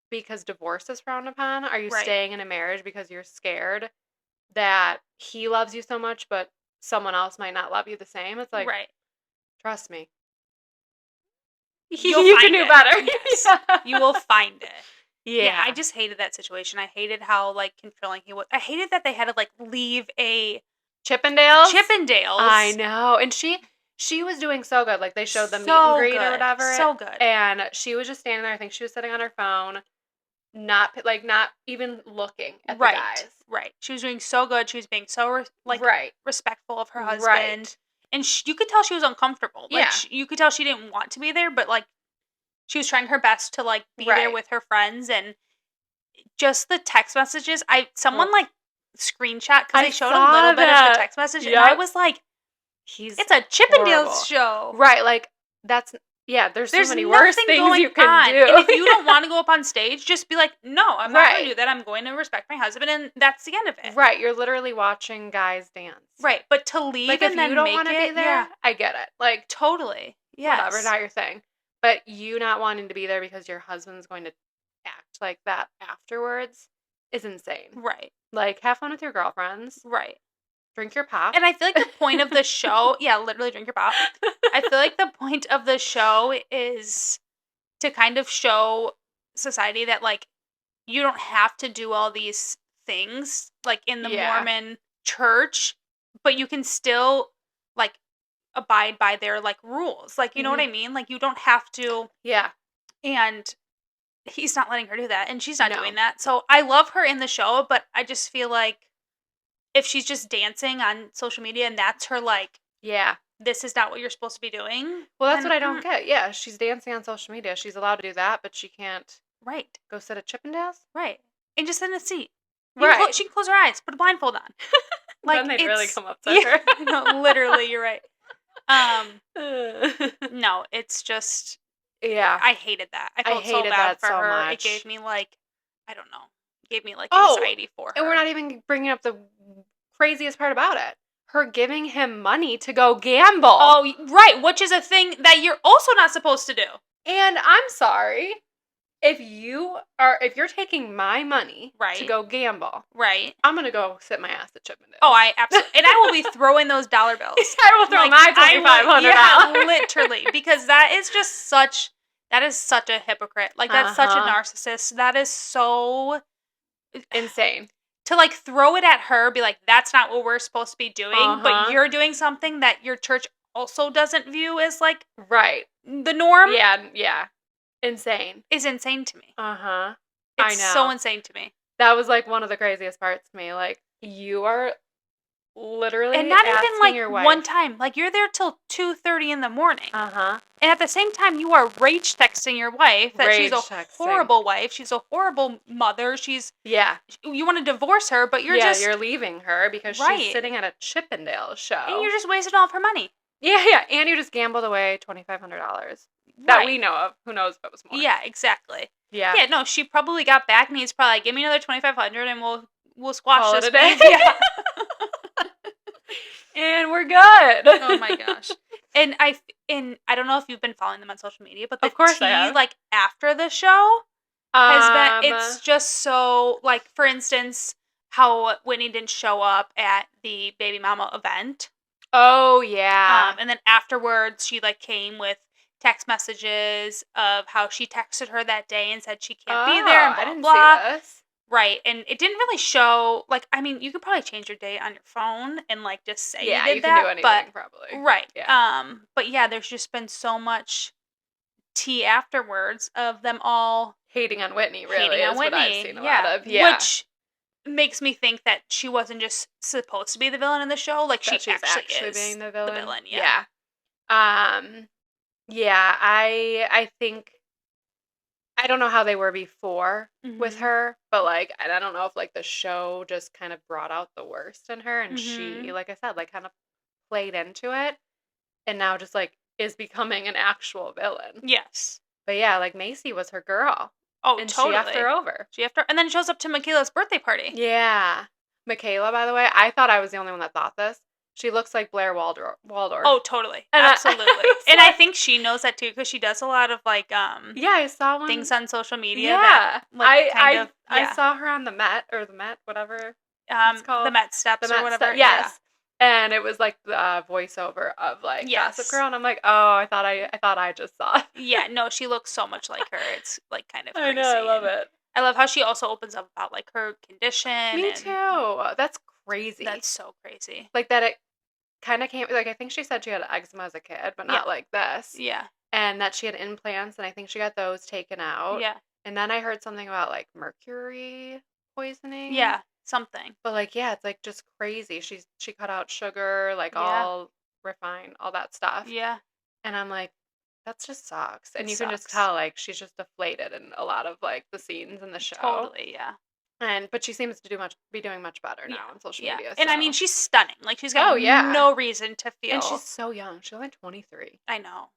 [SPEAKER 1] because divorce is frowned upon? Are you staying in a marriage because you're scared that he loves you so much, but someone else might not love you the same? It's like, trust me. You can do better.
[SPEAKER 2] Yes. You will find it. Yeah, I just hated that situation. I hated how, like, controlling he was. I hated that they had to, like, leave a...
[SPEAKER 1] Chippendales?
[SPEAKER 2] I
[SPEAKER 1] know. And she was doing so good. Like, they showed the meet and greet or whatever.
[SPEAKER 2] So good.
[SPEAKER 1] And she was just standing there. I think she was sitting on her phone, not even looking at the guys.
[SPEAKER 2] Right. She was doing so good. She was being so, respectful of her husband.
[SPEAKER 1] Right.
[SPEAKER 2] And you could tell she was uncomfortable. Like, you could tell she didn't want to be there, but, like, she was trying her best to, like, be there with her friends. And just the text messages. Someone screenshot, because they showed a little bit of the text message. And I was like, it's a Chippendales show.
[SPEAKER 1] Right. Like, there's so many worse things you can do.
[SPEAKER 2] And if you don't want to go up on stage, just be like, no, I'm not going to do that. I'm going to respect my husband, and that's the end of it.
[SPEAKER 1] Right. You're literally watching guys dance.
[SPEAKER 2] Right. But to leave
[SPEAKER 1] and then if you don't want to be there, I get it. Like,
[SPEAKER 2] totally. Yes.
[SPEAKER 1] Whatever, not your thing. But you not wanting to be there because your husband's going to act like that afterwards is insane.
[SPEAKER 2] Right.
[SPEAKER 1] Like, have fun with your girlfriends.
[SPEAKER 2] Right.
[SPEAKER 1] Drink your pop.
[SPEAKER 2] And I feel like the point of the show, literally drink your pop. I feel like the point of the show is to kind of show society that, like, you don't have to do all these things, like, in the Mormon church, but you can still, like, abide by their, like, rules. Like, you know what I mean? Like, you don't have to.
[SPEAKER 1] Yeah.
[SPEAKER 2] And he's not letting her do that, and she's not doing that. So I love her in the show, but I just feel like if she's just dancing on social media and that's her, like, this is not what you're supposed to be doing.
[SPEAKER 1] Well, that's what I don't get. Yeah, she's dancing on social media. She's allowed to do that, but she can't go sit at Chippendales?
[SPEAKER 2] Right. And just sit in a seat.
[SPEAKER 1] Right.
[SPEAKER 2] She can close her eyes, put a blindfold on.
[SPEAKER 1] Like, then they'd really come upset her.
[SPEAKER 2] No, literally, you're right. No, it's just...
[SPEAKER 1] Yeah.
[SPEAKER 2] I hated that. I felt so bad for her.
[SPEAKER 1] Much.
[SPEAKER 2] It gave me, like, I don't know. It gave me, like, anxiety for her.
[SPEAKER 1] And we're not even bringing up the craziest part about it. Her giving him money to go gamble.
[SPEAKER 2] Oh, right. Which is a thing that you're also not supposed to do.
[SPEAKER 1] And I'm sorry. If you're taking my money to go gamble, I'm gonna go sit my ass at Chippendales.
[SPEAKER 2] Oh, I absolutely, and I will be throwing those dollar bills.
[SPEAKER 1] I will throw my $2,500.
[SPEAKER 2] Yeah, literally, because that is such a hypocrite. Like, that's such a narcissist. That is so
[SPEAKER 1] insane. To,
[SPEAKER 2] like, throw it at her, be like, that's not what we're supposed to be doing, but you're doing something that your church also doesn't view as, like, the norm.
[SPEAKER 1] Yeah. Insane.
[SPEAKER 2] Is insane to me.
[SPEAKER 1] I know.
[SPEAKER 2] It's so insane to me.
[SPEAKER 1] That was, like, one of the craziest parts to me. Like, you are literally
[SPEAKER 2] and not even, like,
[SPEAKER 1] your wife.
[SPEAKER 2] one time. Like, you're there till 2:30 in the morning. And at the same time, you are rage texting your wife that she's a horrible wife. She's a horrible mother. She's... Yeah. You want to divorce her, but you're just...
[SPEAKER 1] you're leaving her because she's sitting at a Chippendales show.
[SPEAKER 2] And you're just wasting all of her money.
[SPEAKER 1] Yeah. And you just gambled away $2,500. That we know of. Who knows if it was more.
[SPEAKER 2] Yeah, exactly.
[SPEAKER 1] Yeah.
[SPEAKER 2] Yeah, no, she probably got back and he's probably like, give me another $2,500 and we'll squash
[SPEAKER 1] Call
[SPEAKER 2] this
[SPEAKER 1] it a day.
[SPEAKER 2] Yeah.
[SPEAKER 1] And we're good.
[SPEAKER 2] Oh my gosh. And I don't know if you've been following them on social media, but the
[SPEAKER 1] of course
[SPEAKER 2] tea,
[SPEAKER 1] I have.
[SPEAKER 2] like, after the show has been, it's just so, like, for instance, how Whitney didn't show up at the baby mama event.
[SPEAKER 1] Oh, yeah.
[SPEAKER 2] And then afterwards, she, like, came with text messages of how she texted her that day and said she can't be there and blah,
[SPEAKER 1] I didn't
[SPEAKER 2] blah.
[SPEAKER 1] see this.
[SPEAKER 2] Right, and it didn't really show, like, I mean, you could probably change your date on your phone and, like, just say you did
[SPEAKER 1] you
[SPEAKER 2] that.
[SPEAKER 1] can do anything,
[SPEAKER 2] but,
[SPEAKER 1] probably.
[SPEAKER 2] Right.
[SPEAKER 1] Yeah.
[SPEAKER 2] But yeah, there's just been so much tea afterwards of them all
[SPEAKER 1] hating on Whitney, really,
[SPEAKER 2] hating on
[SPEAKER 1] is
[SPEAKER 2] Whitney.
[SPEAKER 1] what I've seen a lot of. Yeah.
[SPEAKER 2] Which makes me think that she wasn't just supposed to be the villain in the show, like,
[SPEAKER 1] that
[SPEAKER 2] she actually is
[SPEAKER 1] being the villain.
[SPEAKER 2] Yeah.
[SPEAKER 1] Yeah, I think, I don't know how they were before with her, but, like, and I don't know if, like, the show just kind of brought out the worst in her, and she, like I said, like, kind of played into it, and now just, like, is becoming an actual villain.
[SPEAKER 2] Yes.
[SPEAKER 1] But yeah, like, Macy was her girl.
[SPEAKER 2] Oh,
[SPEAKER 1] and
[SPEAKER 2] totally.
[SPEAKER 1] she effed her over.
[SPEAKER 2] And then shows up to Michaela's birthday party.
[SPEAKER 1] Yeah. Michaela, by the way, I thought I was the only one that thought this. She looks like Blair Waldorf.
[SPEAKER 2] Oh, totally.
[SPEAKER 1] And
[SPEAKER 2] absolutely. And I think she knows that too, because she does a lot of, like,
[SPEAKER 1] yeah, I saw one.
[SPEAKER 2] things on social media.
[SPEAKER 1] Yeah.
[SPEAKER 2] That, like,
[SPEAKER 1] I saw her on the Met, whatever it's called.
[SPEAKER 2] The Met Steps or whatever.
[SPEAKER 1] Yes.
[SPEAKER 2] Yeah.
[SPEAKER 1] And it was like the voiceover of, like, Gossip Girl, and I'm like, oh, I thought I just saw it.
[SPEAKER 2] Yeah, no, she looks so much like her. It's, like, kind of crazy.
[SPEAKER 1] I know, I love it.
[SPEAKER 2] I love how she also opens up about, like, her condition.
[SPEAKER 1] Me too. That's crazy.
[SPEAKER 2] That's so crazy.
[SPEAKER 1] Like, that it kind of came, like, I think she said she had eczema as a kid, but not like this.
[SPEAKER 2] Yeah.
[SPEAKER 1] And that she had implants, and I think she got those taken out.
[SPEAKER 2] Yeah.
[SPEAKER 1] And then I heard something about, like, mercury poisoning.
[SPEAKER 2] Yeah, something.
[SPEAKER 1] But, like, yeah, it's, like, just crazy. She cut out sugar, like, all refined, all that stuff.
[SPEAKER 2] Yeah.
[SPEAKER 1] And I'm like, that just sucks. And you can just tell, like, she's just deflated in a lot of, like, the scenes in the show.
[SPEAKER 2] Totally, yeah.
[SPEAKER 1] But she seems to be doing much better now on social media.
[SPEAKER 2] And I mean, she's stunning. Like, she's got no reason to feel.
[SPEAKER 1] And she's so young. She's only 23.
[SPEAKER 2] I know.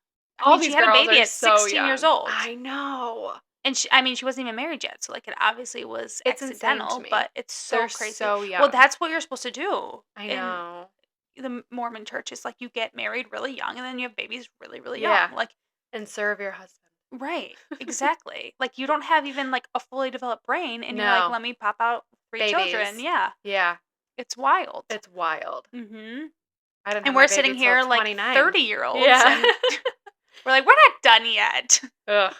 [SPEAKER 1] She
[SPEAKER 2] had a baby at 16 years old.
[SPEAKER 1] I know.
[SPEAKER 2] And she wasn't even married yet, so, like, it obviously was accidental, but it's so
[SPEAKER 1] They're
[SPEAKER 2] crazy.
[SPEAKER 1] So young.
[SPEAKER 2] Well, that's what you're supposed to do.
[SPEAKER 1] I know.
[SPEAKER 2] The Mormon church is, like, you get married really young, and then you have babies really, really young. Like,
[SPEAKER 1] and serve your husband.
[SPEAKER 2] Right. Exactly. Like, you don't have even, like, a fully developed brain, and you're like, let me pop out 3 children. Yeah.
[SPEAKER 1] Yeah.
[SPEAKER 2] It's wild.
[SPEAKER 1] It's wild.
[SPEAKER 2] Mm-hmm.
[SPEAKER 1] And we're sitting here like
[SPEAKER 2] 30-year-olds. Yeah. And we're like, we're not done yet.
[SPEAKER 1] Ugh.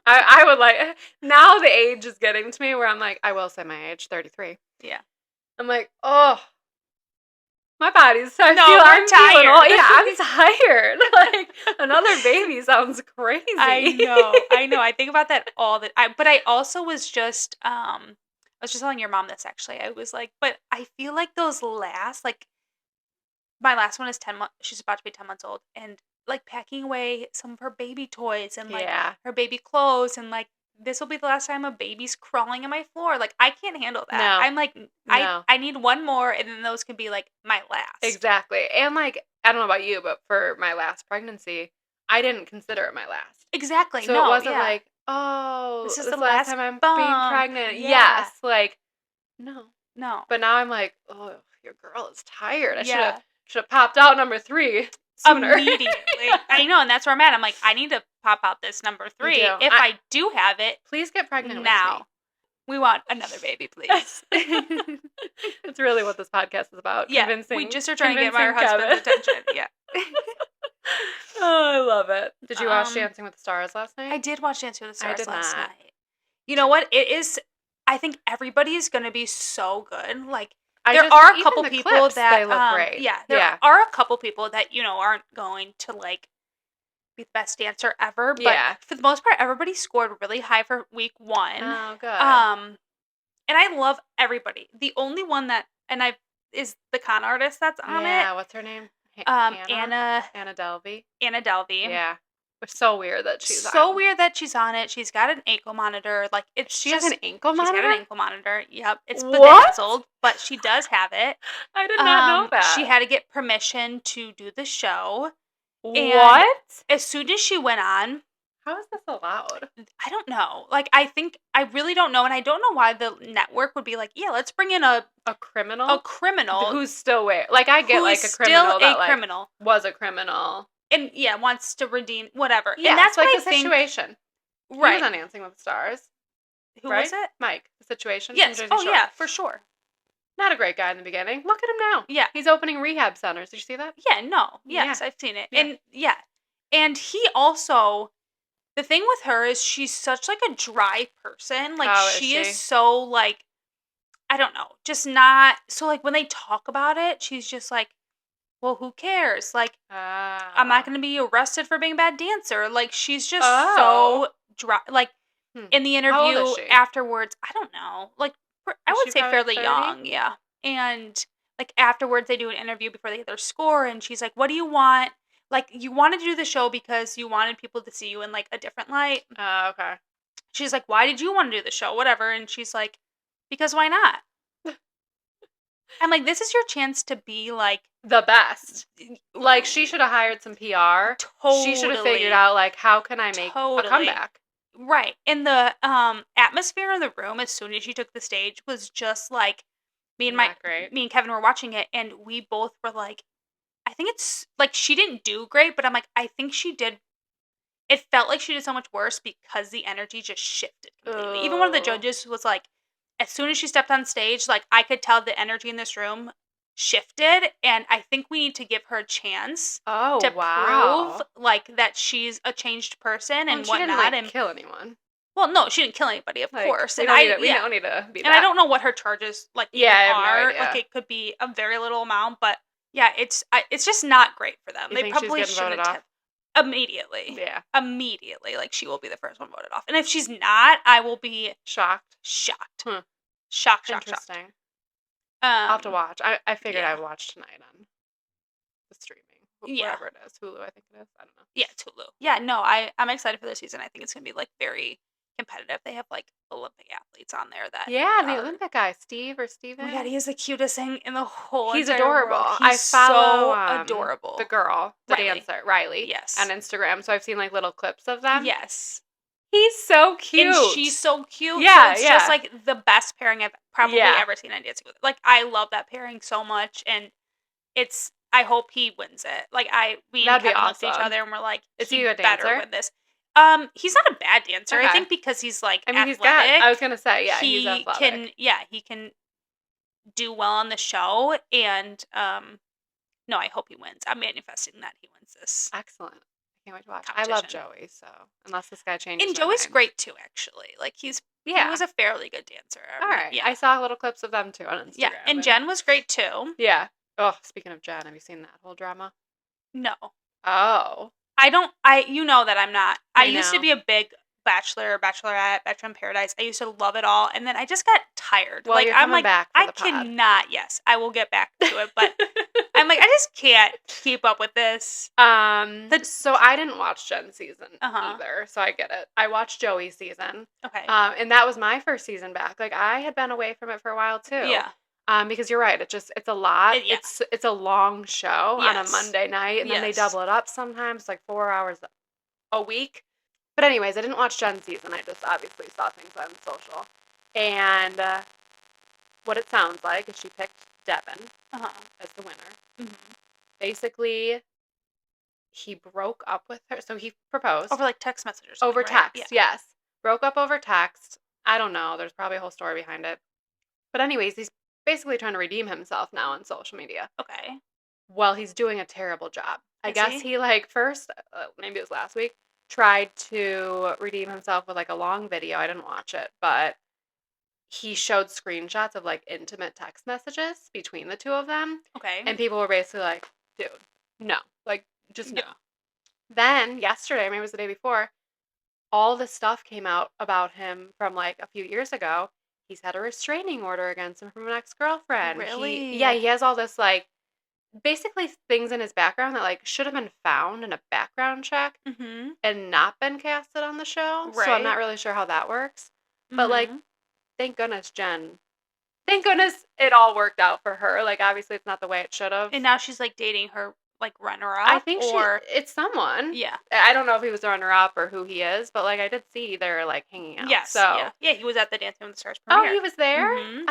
[SPEAKER 1] I would like, now the age is getting to me where I'm like, I will say my age, 33.
[SPEAKER 2] Yeah.
[SPEAKER 1] I'm like, oh, my body's, I'm
[SPEAKER 2] tired.
[SPEAKER 1] Yeah, I'm tired. Like, another baby sounds crazy.
[SPEAKER 2] I know. I think about that all the time. But I also was just, I was just telling your mom this, actually. I was like, but I feel like those last, like, my last one is 10 months. She's about to be 10 months old. And, like, packing away some of her baby toys and, like, her baby clothes. And, like, this will be the last time a baby's crawling on my floor. Like, I can't handle that.
[SPEAKER 1] No.
[SPEAKER 2] I'm like, I need one more, and then those can be, like, my last.
[SPEAKER 1] Exactly. And, like, I don't know about you, but for my last pregnancy, I didn't consider it my last.
[SPEAKER 2] Exactly.
[SPEAKER 1] So it wasn't like, oh,
[SPEAKER 2] this is
[SPEAKER 1] the
[SPEAKER 2] last
[SPEAKER 1] time I'm
[SPEAKER 2] bump.
[SPEAKER 1] being pregnant.
[SPEAKER 2] Yeah.
[SPEAKER 1] Yes. Like, no. But now I'm like, oh, your girl is tired. I should have popped out number 3 sooner.
[SPEAKER 2] Immediately. I know, and that's where I'm at. I'm like, I need to pop out this number 3. If I do have it,
[SPEAKER 1] please get pregnant
[SPEAKER 2] now.
[SPEAKER 1] With me.
[SPEAKER 2] We want another baby, please.
[SPEAKER 1] That's really what this podcast is about.
[SPEAKER 2] Yeah, we just are trying to get my husband's attention. Yeah.
[SPEAKER 1] Oh, I love it. Did you watch Dancing with the Stars last night?
[SPEAKER 2] I did watch Dancing with the Stars last night. You know what? It is. I think everybody is going to be so good. Like, there are a couple people that
[SPEAKER 1] they look great.
[SPEAKER 2] Yeah, there are a couple people that aren't going to, like, be the best dancer ever. But for the most part, everybody scored really high for week 1.
[SPEAKER 1] Oh, good.
[SPEAKER 2] And I love everybody. The only one that is the con artist that's on it.
[SPEAKER 1] Yeah, what's her name?
[SPEAKER 2] Anna
[SPEAKER 1] Delvey.
[SPEAKER 2] Anna Delvey.
[SPEAKER 1] Yeah. It's so weird that she's
[SPEAKER 2] on it. She's got an ankle monitor. Like,
[SPEAKER 1] she has an ankle monitor?
[SPEAKER 2] She's got an ankle monitor. Yep. It's bedazzled, but she does have it.
[SPEAKER 1] I did not know that.
[SPEAKER 2] She had to get permission to do the show.
[SPEAKER 1] What?
[SPEAKER 2] And as soon as she went on,
[SPEAKER 1] How is this allowed?
[SPEAKER 2] I don't know. Like, I really don't know, and I don't know why the network would be like, yeah, let's bring in a
[SPEAKER 1] criminal?
[SPEAKER 2] A criminal.
[SPEAKER 1] Who's still where? Like, I get, like, a criminal that, like,
[SPEAKER 2] criminal.
[SPEAKER 1] was a criminal.
[SPEAKER 2] And, yeah, wants to redeem, whatever.
[SPEAKER 1] Yeah,
[SPEAKER 2] and that's
[SPEAKER 1] like
[SPEAKER 2] what
[SPEAKER 1] the situation.
[SPEAKER 2] Right.
[SPEAKER 1] He was on Dancing with the Stars.
[SPEAKER 2] Who was it?
[SPEAKER 1] Mike. The Situation.
[SPEAKER 2] Yes.
[SPEAKER 1] From Jersey Shore.
[SPEAKER 2] Yeah, for sure.
[SPEAKER 1] Not a great guy in the beginning. Look at him now.
[SPEAKER 2] Yeah.
[SPEAKER 1] He's opening rehab centers. Did you see that?
[SPEAKER 2] Yeah, no. Yes, yeah. I've seen it.
[SPEAKER 1] Yeah.
[SPEAKER 2] And, yeah. And he also... The thing with her is she's such, like, a dry person. Like, she is so, like... I don't know. Just not... So, like, when they talk about it, she's just like, well, who cares? Like, I'm not going to be arrested for being a bad dancer. Like, she's just so dry. Like, in the interview afterwards, I don't know. Like, I would say fairly 30? Young, yeah. And, like, afterwards, they do an interview before they get their score, and she's like, what do you want? Like, you wanted to do the show because you wanted people to see you in, like, a different light.
[SPEAKER 1] Okay.
[SPEAKER 2] She's like, why did you want to do the show? Whatever. And she's like, because why not? I'm like, this is your chance to be, like...
[SPEAKER 1] The best. Like, she should have hired some PR.
[SPEAKER 2] Totally.
[SPEAKER 1] She should have figured out, like, how can I make a comeback?
[SPEAKER 2] Right. And the atmosphere in the room as soon as she took the stage was just, like... Me and Kevin were watching it, and we both were like, I think it's... Like, she didn't do great, but I'm like, I think she did... It felt like she did so much worse because the energy just shifted completely. Even one of the judges was like, as soon as she stepped on stage, like, I could tell the energy in this room shifted, and I think we need to give her a chance to prove, like, that she's a changed person and whatnot.
[SPEAKER 1] She didn't, like, kill anyone.
[SPEAKER 2] Well, no, she didn't kill anybody, of course.
[SPEAKER 1] We don't need to be that.
[SPEAKER 2] And I don't know what her charges, like,
[SPEAKER 1] I have no idea.
[SPEAKER 2] Like, it could be a very little amount, but, yeah, it's just not great for them.
[SPEAKER 1] They probably shouldn't have.
[SPEAKER 2] Immediately.
[SPEAKER 1] Yeah.
[SPEAKER 2] Immediately. Like, she will be the first one voted off. And if she's not, I will be...
[SPEAKER 1] Shocked.
[SPEAKER 2] Shocked.
[SPEAKER 1] Interesting. I'll have to watch. I figured I would watch tonight on the streaming. Whatever it is. Hulu, I think it is. I don't know.
[SPEAKER 2] Yeah, it's Hulu. Yeah, no, I'm excited for this season. I think it's going to be, like, very competitive. They have, like, Olympic athletes on there that...
[SPEAKER 1] Yeah, the Olympic guy, Steve or Steven.
[SPEAKER 2] Oh my God, he is the cutest thing in the whole
[SPEAKER 1] He's adorable.
[SPEAKER 2] World. He's
[SPEAKER 1] so
[SPEAKER 2] adorable.
[SPEAKER 1] The girl, the dancer, Riley.
[SPEAKER 2] Yes.
[SPEAKER 1] On Instagram. So I've seen, like, little clips of them.
[SPEAKER 2] Yes.
[SPEAKER 1] He's so cute.
[SPEAKER 2] And she's so cute.
[SPEAKER 1] Yeah,
[SPEAKER 2] so it's just, like, the best pairing I've probably ever seen on Dancing with. Like, I love that pairing so much, and I hope he wins it. Like, we and Kevin looked at each other and we're like,
[SPEAKER 1] is he a dancer?
[SPEAKER 2] Better win this. He's not a bad dancer. Okay. I think because he's, like, athletic.
[SPEAKER 1] I was gonna say, he's athletic.
[SPEAKER 2] He can do well on the show, and no, I hope he wins. I'm manifesting that he wins this.
[SPEAKER 1] Excellent. I can't wait to watch. I love Joey, so unless this guy changes.
[SPEAKER 2] And Joey's great too, actually. Like, he was a fairly good dancer.
[SPEAKER 1] All right. Yeah. I saw little clips of them too on Instagram.
[SPEAKER 2] Yeah, and Jen was great too.
[SPEAKER 1] Yeah. Oh, speaking of Jen, have you seen that whole drama?
[SPEAKER 2] No.
[SPEAKER 1] Oh.
[SPEAKER 2] You know that I'm not. I used to be a big Bachelor, Bachelorette, Bachelor in Paradise. I used to love it all, and then I just got tired.
[SPEAKER 1] Well,
[SPEAKER 2] I'm like,
[SPEAKER 1] back for the pod.
[SPEAKER 2] Cannot. Yes, I will get back to it, but I'm like, I just can't keep up with this.
[SPEAKER 1] So I didn't watch Jen's season either, so I get it. I watched Joey's season.
[SPEAKER 2] Okay.
[SPEAKER 1] And that was my first season back. Like, I had been away from it for a while too.
[SPEAKER 2] Yeah.
[SPEAKER 1] Because you're right, it's a lot. It's a long show on a Monday night, and then they double it up sometimes, like 4 hours a week. But anyways, I didn't watch Jen's season. I just obviously saw things on social. And what it sounds like is she picked Devin as the winner.
[SPEAKER 2] Mm-hmm.
[SPEAKER 1] Basically, he broke up with her. So he proposed.
[SPEAKER 2] Over, like, text messages.
[SPEAKER 1] Over text, yes. Broke up over text. I don't know. There's probably a whole story behind it. But anyways, he's basically trying to redeem himself now on social media.
[SPEAKER 2] Okay.
[SPEAKER 1] Well, he's doing a terrible job. I guess he like, first, maybe it was last week, tried to redeem himself with, like, a long video. I didn't watch it, but he showed screenshots of, like, intimate text messages between the two of them.
[SPEAKER 2] Okay.
[SPEAKER 1] And people were basically like, dude, no. Like, just no. Then, yesterday, maybe it was the day before, all this stuff came out about him from, like, a few years ago. He's had a restraining order against him from an ex-girlfriend.
[SPEAKER 2] Really?
[SPEAKER 1] He has all this, like, basically things in his background that, like, should have been found in a background check and not been casted on the show. Right. So I'm not really sure how that works. But, like, thank goodness it all worked out for her. Like, obviously it's not the way it should have.
[SPEAKER 2] And now she's, like, dating her, like runner-up?
[SPEAKER 1] I think it's someone.
[SPEAKER 2] Yeah.
[SPEAKER 1] I don't know if he was the runner-up or who he is, but like I did see they're like hanging out.
[SPEAKER 2] Yes.
[SPEAKER 1] So.
[SPEAKER 2] Yeah, he was at the Dancing with the Stars premiere.
[SPEAKER 1] Oh, he was there?
[SPEAKER 2] Yeah.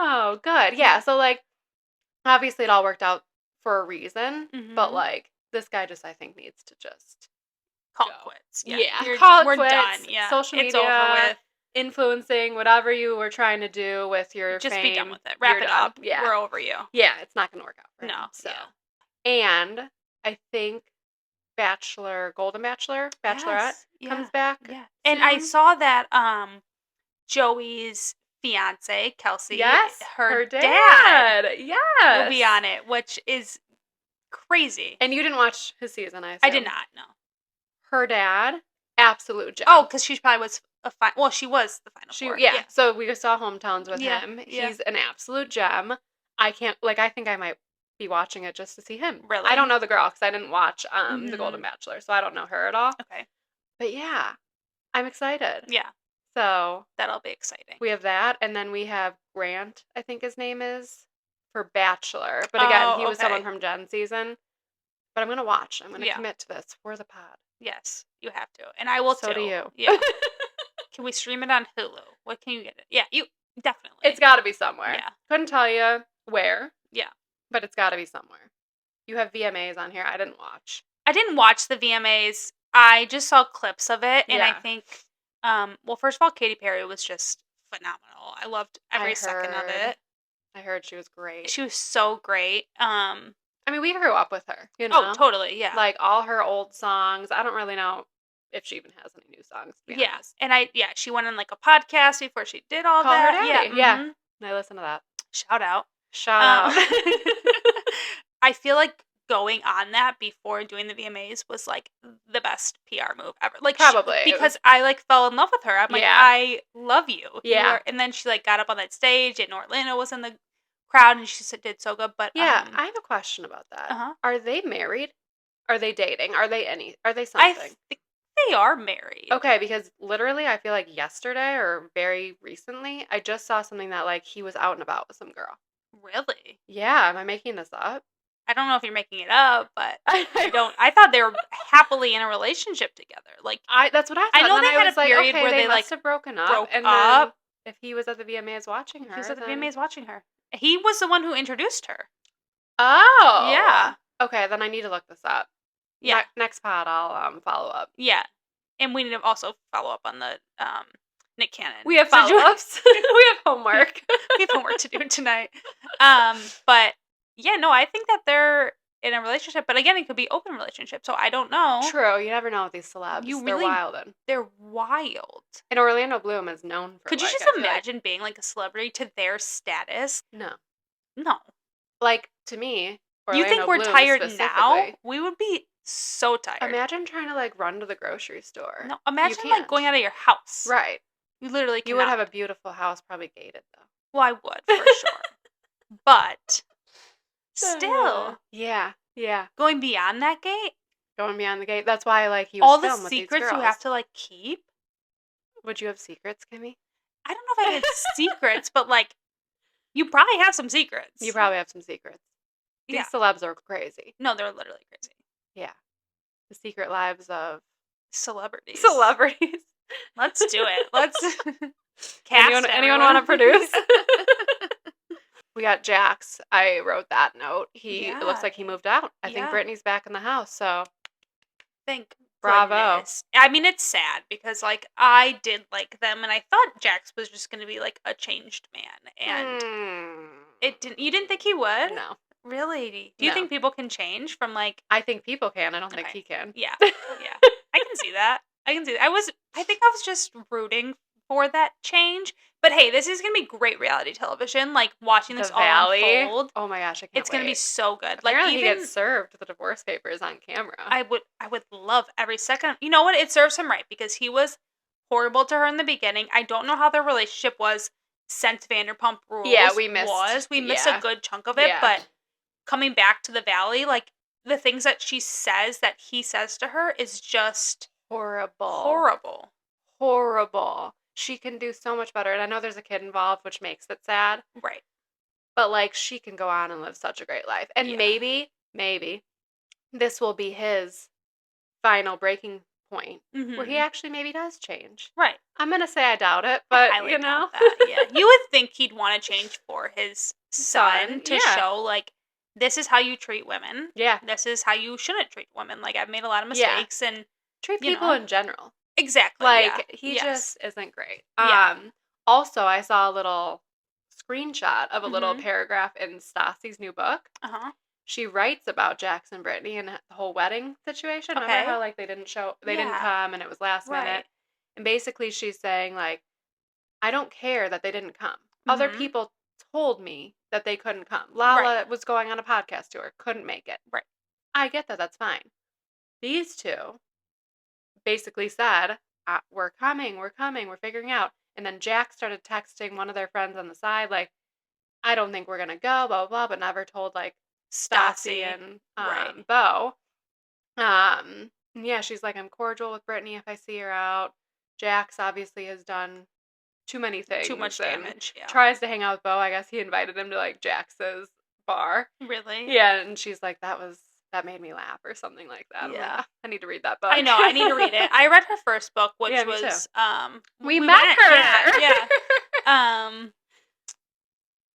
[SPEAKER 1] Oh, good. Yeah, so like obviously it all worked out for a reason, but like this guy just I think needs to just
[SPEAKER 2] call it quits.
[SPEAKER 1] Yeah. Call it
[SPEAKER 2] we're
[SPEAKER 1] quits.
[SPEAKER 2] done. Yeah.
[SPEAKER 1] Social media.
[SPEAKER 2] It's over with.
[SPEAKER 1] Influencing whatever you were trying to do with your
[SPEAKER 2] just
[SPEAKER 1] fame.
[SPEAKER 2] Be done with it. Wrap it up.
[SPEAKER 1] Yeah.
[SPEAKER 2] We're over you.
[SPEAKER 1] Yeah, it's not going to work out for him.
[SPEAKER 2] No.
[SPEAKER 1] So. Yeah. And I think Golden Bachelorette comes back.
[SPEAKER 2] Yeah. And I saw that Joey's fiance, Kelsey,
[SPEAKER 1] yes,
[SPEAKER 2] her dad.
[SPEAKER 1] Yes.
[SPEAKER 2] Will be on it, which is crazy.
[SPEAKER 1] And you didn't watch his season, I assume.
[SPEAKER 2] I did not, no.
[SPEAKER 1] Her dad, absolute gem.
[SPEAKER 2] Oh, because she probably was she was the final four.
[SPEAKER 1] Yeah, so we saw Hometowns with him.
[SPEAKER 2] Yeah.
[SPEAKER 1] He's an absolute gem. I think I might be watching it just to see him.
[SPEAKER 2] Really?
[SPEAKER 1] I don't know the girl because I didn't watch the Golden Bachelor, so I don't know her at all.
[SPEAKER 2] Okay.
[SPEAKER 1] But yeah, I'm excited.
[SPEAKER 2] Yeah.
[SPEAKER 1] So
[SPEAKER 2] that'll be exciting.
[SPEAKER 1] We have that, and then we have Grant, I think his name is, for Bachelor. But again, he was someone from Jen's season. But I'm going to watch. I'm going to commit to this for the pod.
[SPEAKER 2] Yes, you have to. And I will too.
[SPEAKER 1] So do you.
[SPEAKER 2] Yeah. Can we stream it on Hulu? What can you get it? Yeah, you definitely.
[SPEAKER 1] It's got to be somewhere.
[SPEAKER 2] Yeah.
[SPEAKER 1] Couldn't tell you where.
[SPEAKER 2] Yeah.
[SPEAKER 1] But it's got to be somewhere. You have VMAs on here. I didn't watch.
[SPEAKER 2] I didn't watch the VMAs. I just saw clips of it, and I think, well, first of all, Katy Perry was just phenomenal. I loved every second of it.
[SPEAKER 1] I heard she was great.
[SPEAKER 2] She was so great.
[SPEAKER 1] I mean, we grew up with her, you know?
[SPEAKER 2] Oh, totally, yeah.
[SPEAKER 1] Like, all her old songs. I don't really know if she even has any new songs, to be honest.
[SPEAKER 2] And she went on, like, a podcast before she did all
[SPEAKER 1] Call
[SPEAKER 2] that.
[SPEAKER 1] Her Daddy. Yeah. And I listened to that.
[SPEAKER 2] Shout out.
[SPEAKER 1] I
[SPEAKER 2] feel like going on that before doing the VMAs was, like, the best PR move ever. Like,
[SPEAKER 1] probably.
[SPEAKER 2] Because I, like, fell in love with her. I'm like, I love you.
[SPEAKER 1] Yeah.
[SPEAKER 2] And then she, like, got up on that stage, and Orlando was in the crowd, and she did so good. But
[SPEAKER 1] I have a question about that. Are they married? Are they dating? Are they something?
[SPEAKER 2] I think they are married.
[SPEAKER 1] Okay, because literally I feel like yesterday or very recently I just saw something that like he was out and about with some girl.
[SPEAKER 2] Really?
[SPEAKER 1] Yeah, am I making this up?
[SPEAKER 2] I don't know if you're making it up, but I thought they were happily in a relationship together. Like
[SPEAKER 1] that's what I thought.
[SPEAKER 2] I know they had a period where they
[SPEAKER 1] must have broken up.
[SPEAKER 2] Broke
[SPEAKER 1] and
[SPEAKER 2] up.
[SPEAKER 1] Then if he was at the VMAs watching her.
[SPEAKER 2] He was at the VMAs watching her. He was the one who introduced her.
[SPEAKER 1] Oh.
[SPEAKER 2] Yeah.
[SPEAKER 1] Okay, then I need to look this up. Yeah. Next pod I'll follow up.
[SPEAKER 2] Yeah. And we need to also follow up on the Nick Cannon.
[SPEAKER 1] We have follow-ups. We have homework.
[SPEAKER 2] We have homework to do tonight. But yeah, no, I think that they're in a relationship, but again, it could be open relationship, so I don't know.
[SPEAKER 1] True, you never know with these celebs. They're wild.
[SPEAKER 2] They're wild.
[SPEAKER 1] And Orlando Bloom is known for.
[SPEAKER 2] Could you just imagine being like a celebrity to their status?
[SPEAKER 1] No. Like to me, Orlando
[SPEAKER 2] you think we're
[SPEAKER 1] Bloom
[SPEAKER 2] tired now? We would be so tired.
[SPEAKER 1] Imagine trying to like run to the grocery store.
[SPEAKER 2] No, imagine like going out of your house.
[SPEAKER 1] Right.
[SPEAKER 2] You literally cannot.
[SPEAKER 1] You would have a beautiful house, probably gated though.
[SPEAKER 2] Well, I would for sure, but still,
[SPEAKER 1] yeah,
[SPEAKER 2] going beyond that gate.
[SPEAKER 1] Going beyond the gate. That's why like he was
[SPEAKER 2] all the
[SPEAKER 1] filmed with
[SPEAKER 2] secrets
[SPEAKER 1] these girls.
[SPEAKER 2] you have to like keep.
[SPEAKER 1] Would you have secrets, Kimmy?
[SPEAKER 2] I don't know if I had secrets, but like you probably have some secrets.
[SPEAKER 1] You probably have some secrets. These celebs are crazy.
[SPEAKER 2] No, they're literally crazy.
[SPEAKER 1] Yeah. The secret lives of
[SPEAKER 2] celebrities.
[SPEAKER 1] Let's
[SPEAKER 2] do it. Let's cast
[SPEAKER 1] anyone want to produce? We got Jax. I wrote that note. It looks like he moved out. I think Brittany's back in the house, so bravo.
[SPEAKER 2] Goodness. I mean, it's sad because like I did like them, and I thought Jax was just going to be like a changed man, and it didn't. You didn't think he would?
[SPEAKER 1] No.
[SPEAKER 2] Really? Do you think people can change from like?
[SPEAKER 1] I think people can. I don't think he can.
[SPEAKER 2] Yeah. I can see that. I think I was just rooting for that change. But hey, this is gonna be great reality television. Like watching this all unfold.
[SPEAKER 1] Oh my gosh, I can't wait.
[SPEAKER 2] It's gonna be so good.
[SPEAKER 1] Apparently he gets served the divorce papers on camera.
[SPEAKER 2] I would love every second. You know what? It serves him right because he was horrible to her in the beginning. I don't know how their relationship was since Vanderpump Rules.
[SPEAKER 1] Yeah, we missed
[SPEAKER 2] a good chunk of it. But coming back to the Valley, like the things that he says to her is just horrible. She
[SPEAKER 1] can do so much better. And I know there's a kid involved, which makes it sad.
[SPEAKER 2] Right.
[SPEAKER 1] But, like, she can go on and live such a great life. And maybe this will be his final breaking point where he
[SPEAKER 2] Mhm.
[SPEAKER 1] actually maybe does change.
[SPEAKER 2] Right.
[SPEAKER 1] I'm going to say I doubt it, but,
[SPEAKER 2] highly
[SPEAKER 1] you know.
[SPEAKER 2] doubt that, yeah. You would think he'd want to change for his son to
[SPEAKER 1] yeah.
[SPEAKER 2] show, like, this is how you treat women.
[SPEAKER 1] Yeah.
[SPEAKER 2] This is how you shouldn't treat women. Like, I've made a lot of
[SPEAKER 1] Yeah.
[SPEAKER 2] mistakes, and
[SPEAKER 1] Treat
[SPEAKER 2] you
[SPEAKER 1] people
[SPEAKER 2] know.
[SPEAKER 1] in general.
[SPEAKER 2] Exactly,
[SPEAKER 1] Like,
[SPEAKER 2] yeah.
[SPEAKER 1] he
[SPEAKER 2] Yes.
[SPEAKER 1] just isn't great.
[SPEAKER 2] Yeah.
[SPEAKER 1] Also, I saw a little screenshot of a little
[SPEAKER 2] Mhm.
[SPEAKER 1] paragraph in Stassi's new book.
[SPEAKER 2] Uh-huh.
[SPEAKER 1] She writes about Jax and Brittany and the whole wedding situation.
[SPEAKER 2] Okay.
[SPEAKER 1] Remember how, like, they didn't
[SPEAKER 2] Yeah.
[SPEAKER 1] come and it was last
[SPEAKER 2] Right.
[SPEAKER 1] minute? And basically she's saying, like, I don't care that they didn't come. Other
[SPEAKER 2] Mhm.
[SPEAKER 1] people told me that they couldn't come. Lala
[SPEAKER 2] Right.
[SPEAKER 1] was going on a podcast tour, couldn't make it.
[SPEAKER 2] Right.
[SPEAKER 1] I get that, that's fine. These two basically said, we're coming, we're figuring out. And then Jack started texting one of their friends on the side, like, I don't think we're going to go, blah, blah, blah, but never told, like, Stassi and
[SPEAKER 2] Right.
[SPEAKER 1] Bo. Yeah, she's like, I'm cordial with Brittany if I see her out. Jax obviously has done too many things.
[SPEAKER 2] Too much
[SPEAKER 1] and
[SPEAKER 2] damage, yeah.
[SPEAKER 1] Tries to hang out with Bo. I guess he invited him to, like, Jax's bar.
[SPEAKER 2] Really?
[SPEAKER 1] Yeah, and she's like, that made me laugh or something like that.
[SPEAKER 2] Yeah.
[SPEAKER 1] I'm like, I need to read that book.
[SPEAKER 2] I know, I need to read it. I read her first book, which
[SPEAKER 1] Yeah, me too.
[SPEAKER 2] was
[SPEAKER 1] we met her.
[SPEAKER 2] Yeah.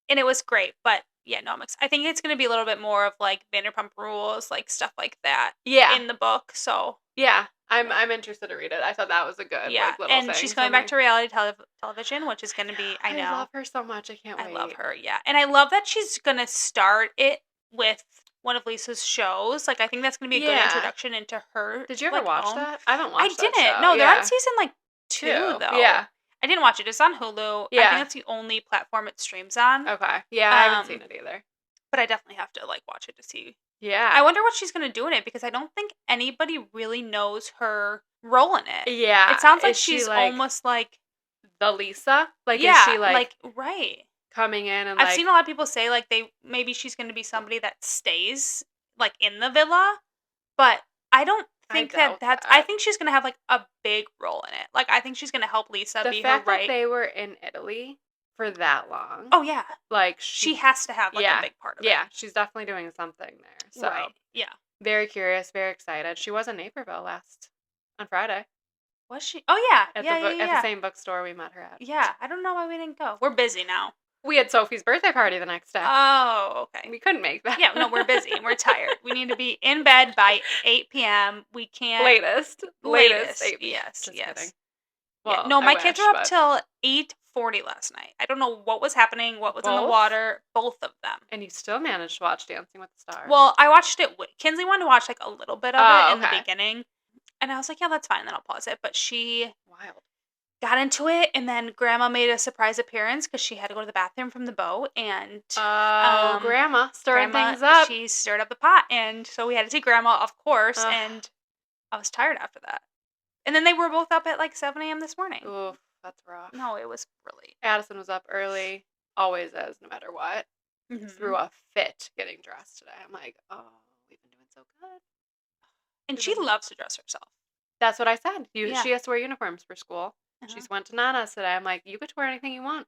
[SPEAKER 2] And it was great, but yeah, no, I think it's going to be a little bit more of like Vanderpump Rules, like stuff like that.
[SPEAKER 1] Yeah.
[SPEAKER 2] In the book, so
[SPEAKER 1] yeah, I'm interested to read it. I thought that was a good like little thing.
[SPEAKER 2] And she's coming back to reality television, which is going to be. I know.
[SPEAKER 1] I love her so much. I can't wait.
[SPEAKER 2] I love her. Yeah, and I love that she's going to start it with one of Lisa's shows. Like, I think that's going to be a good introduction into her.
[SPEAKER 1] Did you ever watch that? I haven't watched.
[SPEAKER 2] I didn't.
[SPEAKER 1] That show.
[SPEAKER 2] No, they're on season like 2 though.
[SPEAKER 1] Yeah.
[SPEAKER 2] I didn't watch it. It's on Hulu.
[SPEAKER 1] Yeah.
[SPEAKER 2] I think that's the only platform it streams on.
[SPEAKER 1] Okay. Yeah, I haven't seen it either.
[SPEAKER 2] But I definitely have to like watch it to see.
[SPEAKER 1] Yeah.
[SPEAKER 2] I wonder what she's going to do in it because I don't think anybody really knows her role in it.
[SPEAKER 1] Yeah.
[SPEAKER 2] It sounds like she's like, almost like
[SPEAKER 1] the Lisa. Like,
[SPEAKER 2] yeah,
[SPEAKER 1] is she like
[SPEAKER 2] right.
[SPEAKER 1] coming in and
[SPEAKER 2] I've seen a lot of people say like maybe she's going to be somebody that stays like in the villa, but I don't think that's. I think she's going to have like a big role in it. Like, I think she's going to help Lisa be her right.
[SPEAKER 1] The fact that they were in Italy for that long.
[SPEAKER 2] Oh yeah,
[SPEAKER 1] like
[SPEAKER 2] she has to have like a big part of it.
[SPEAKER 1] Yeah, she's definitely doing something there. So
[SPEAKER 2] yeah,
[SPEAKER 1] very curious, very excited. She was in Naperville on Friday.
[SPEAKER 2] Was she? Oh yeah,
[SPEAKER 1] at the same bookstore we met her at.
[SPEAKER 2] Yeah, I don't know why we didn't go. We're busy now.
[SPEAKER 1] We had Sophie's birthday party the next day.
[SPEAKER 2] Oh, okay.
[SPEAKER 1] We couldn't make that.
[SPEAKER 2] Yeah, no, we're busy and we're tired. We need to be in bed by 8 p.m. We can't.
[SPEAKER 1] Latest 8 p.m.
[SPEAKER 2] Yes,
[SPEAKER 1] Just
[SPEAKER 2] yes.
[SPEAKER 1] Kidding. Well,
[SPEAKER 2] yeah, no, my kids were up till 8:40 last night. I don't know what was happening, what was in the water. Both of them.
[SPEAKER 1] And you still managed to watch Dancing with the Stars.
[SPEAKER 2] Well, I watched it. Kinsley wanted to watch like a little bit of it in the beginning, and I was like, yeah, that's fine. Then I'll pause it. But she got into it, and then Grandma made a surprise appearance because she had to go to the bathroom from the boat, and
[SPEAKER 1] Grandma stirring things up.
[SPEAKER 2] She stirred up the pot, and so we had to see Grandma, of course, and I was tired after that. And then they were both up at like 7 a.m. this morning.
[SPEAKER 1] Oof, that's rough.
[SPEAKER 2] No, it was really.
[SPEAKER 1] Addison was up early, always is, no matter what.
[SPEAKER 2] Mm-hmm.
[SPEAKER 1] Threw a fit getting dressed today. I'm like, oh, we've been doing so good.
[SPEAKER 2] And she loves to dress herself.
[SPEAKER 1] That's what I said. She has to wear uniforms for school. She went to Nana's today. I'm like, you get to wear anything you want.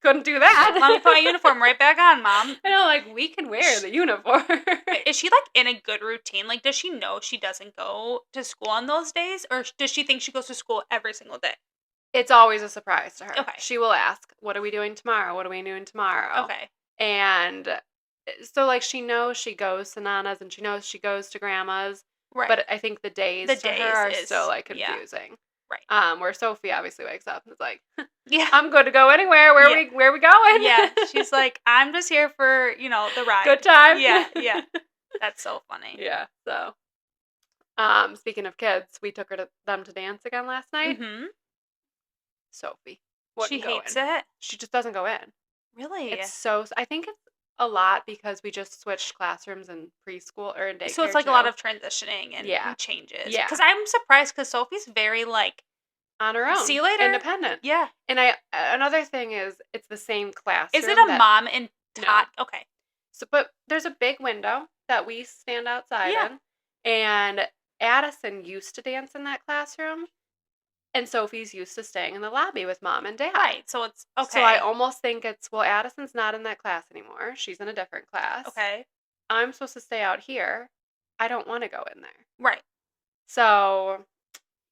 [SPEAKER 1] Couldn't do that.
[SPEAKER 2] Let me put my uniform right back on, Mom.
[SPEAKER 1] I know, like, we can wear the uniform.
[SPEAKER 2] Is she, like, in a good routine? Like, does she know she doesn't go to school on those days? Or does she think she goes to school every single day?
[SPEAKER 1] It's always a surprise to her.
[SPEAKER 2] Okay.
[SPEAKER 1] She will ask, what are we doing tomorrow? What are we doing tomorrow?
[SPEAKER 2] Okay.
[SPEAKER 1] And so, like, she knows she goes to Nana's and she knows she goes to Grandma's.
[SPEAKER 2] Right.
[SPEAKER 1] But I think the days to her are still, like, confusing.
[SPEAKER 2] Yeah. Right.
[SPEAKER 1] Where Sophie obviously wakes up and is like,
[SPEAKER 2] yeah,
[SPEAKER 1] I'm good to go anywhere. Where we going?
[SPEAKER 2] Yeah. She's like, I'm just here for, the ride.
[SPEAKER 1] Good time.
[SPEAKER 2] Yeah. Yeah. That's so funny.
[SPEAKER 1] Yeah. So, speaking of kids, we took them to dance again last night.
[SPEAKER 2] Mm-hmm.
[SPEAKER 1] Sophie.
[SPEAKER 2] She hates it?
[SPEAKER 1] She just doesn't go in.
[SPEAKER 2] Really?
[SPEAKER 1] I think it's a lot because we just switched classrooms in preschool or in daycare.
[SPEAKER 2] So it's like a lot of transitioning and changes.
[SPEAKER 1] Yeah.
[SPEAKER 2] Because I'm surprised because Sophie's very like
[SPEAKER 1] on her own.
[SPEAKER 2] See you later.
[SPEAKER 1] Independent.
[SPEAKER 2] Yeah.
[SPEAKER 1] And another thing is it's the same classroom.
[SPEAKER 2] Is it a mom and Todd? No. Okay.
[SPEAKER 1] So, but there's a big window that we stand outside in, and Addison used to dance in that classroom. And Sophie's used to staying in the lobby with Mom and Dad.
[SPEAKER 2] Right, so it's okay.
[SPEAKER 1] So I almost think Addison's not in that class anymore. She's in a different class.
[SPEAKER 2] Okay.
[SPEAKER 1] I'm supposed to stay out here. I don't want to go in there.
[SPEAKER 2] Right.
[SPEAKER 1] So,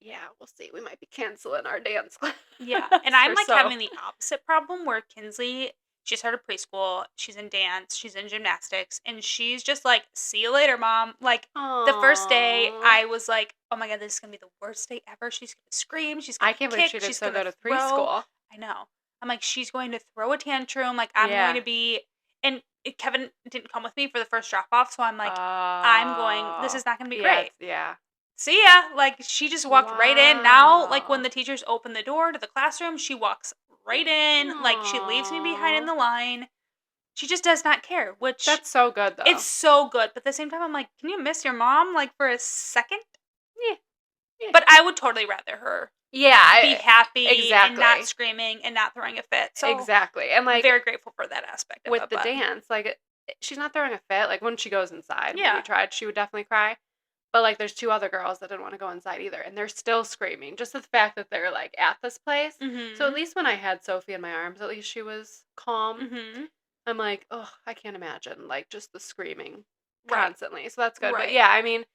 [SPEAKER 1] yeah, we'll see. We might be canceling our dance class.
[SPEAKER 2] Yeah. And I'm like having the opposite problem where Kinsley, she started preschool, she's in dance, she's in gymnastics, and she's just like, see you later, Mom. Like, the first day, I was like, oh my God, this is going to be the worst day ever. She's going to scream. She's going to kick. I can't believe she did so good at preschool. I know. I'm like, she's going to throw a tantrum. Like, I'm going to be... And Kevin didn't come with me for the first drop-off, so I'm like, I'm going... This is not going to be great.
[SPEAKER 1] Yeah.
[SPEAKER 2] See ya. Like, she just walked right in. Now, like, when the teachers open the door to the classroom, she walks right in. Like, she leaves me behind in the line. She just does not care, which...
[SPEAKER 1] That's so good, though.
[SPEAKER 2] It's so good. But at the same time, I'm like, can you miss your mom, like, for a second?
[SPEAKER 1] Yeah.
[SPEAKER 2] But I would totally rather her be happy and not screaming and not throwing a fit. So
[SPEAKER 1] exactly. And, like...
[SPEAKER 2] very grateful for that aspect of
[SPEAKER 1] with
[SPEAKER 2] it.
[SPEAKER 1] With the dance, like, she's not throwing a fit. Like, when she goes inside, when we tried, she would definitely cry. But, like, there's 2 other girls that didn't want to go inside either. And they're still screaming. Just the fact that they're, like, at this place. Mm-hmm. So at least when I had Sophie in my arms, at least she was calm. Mm-hmm. I'm like, oh, I can't imagine. Like, just the screaming constantly. So that's good. Right. But, yeah, I mean,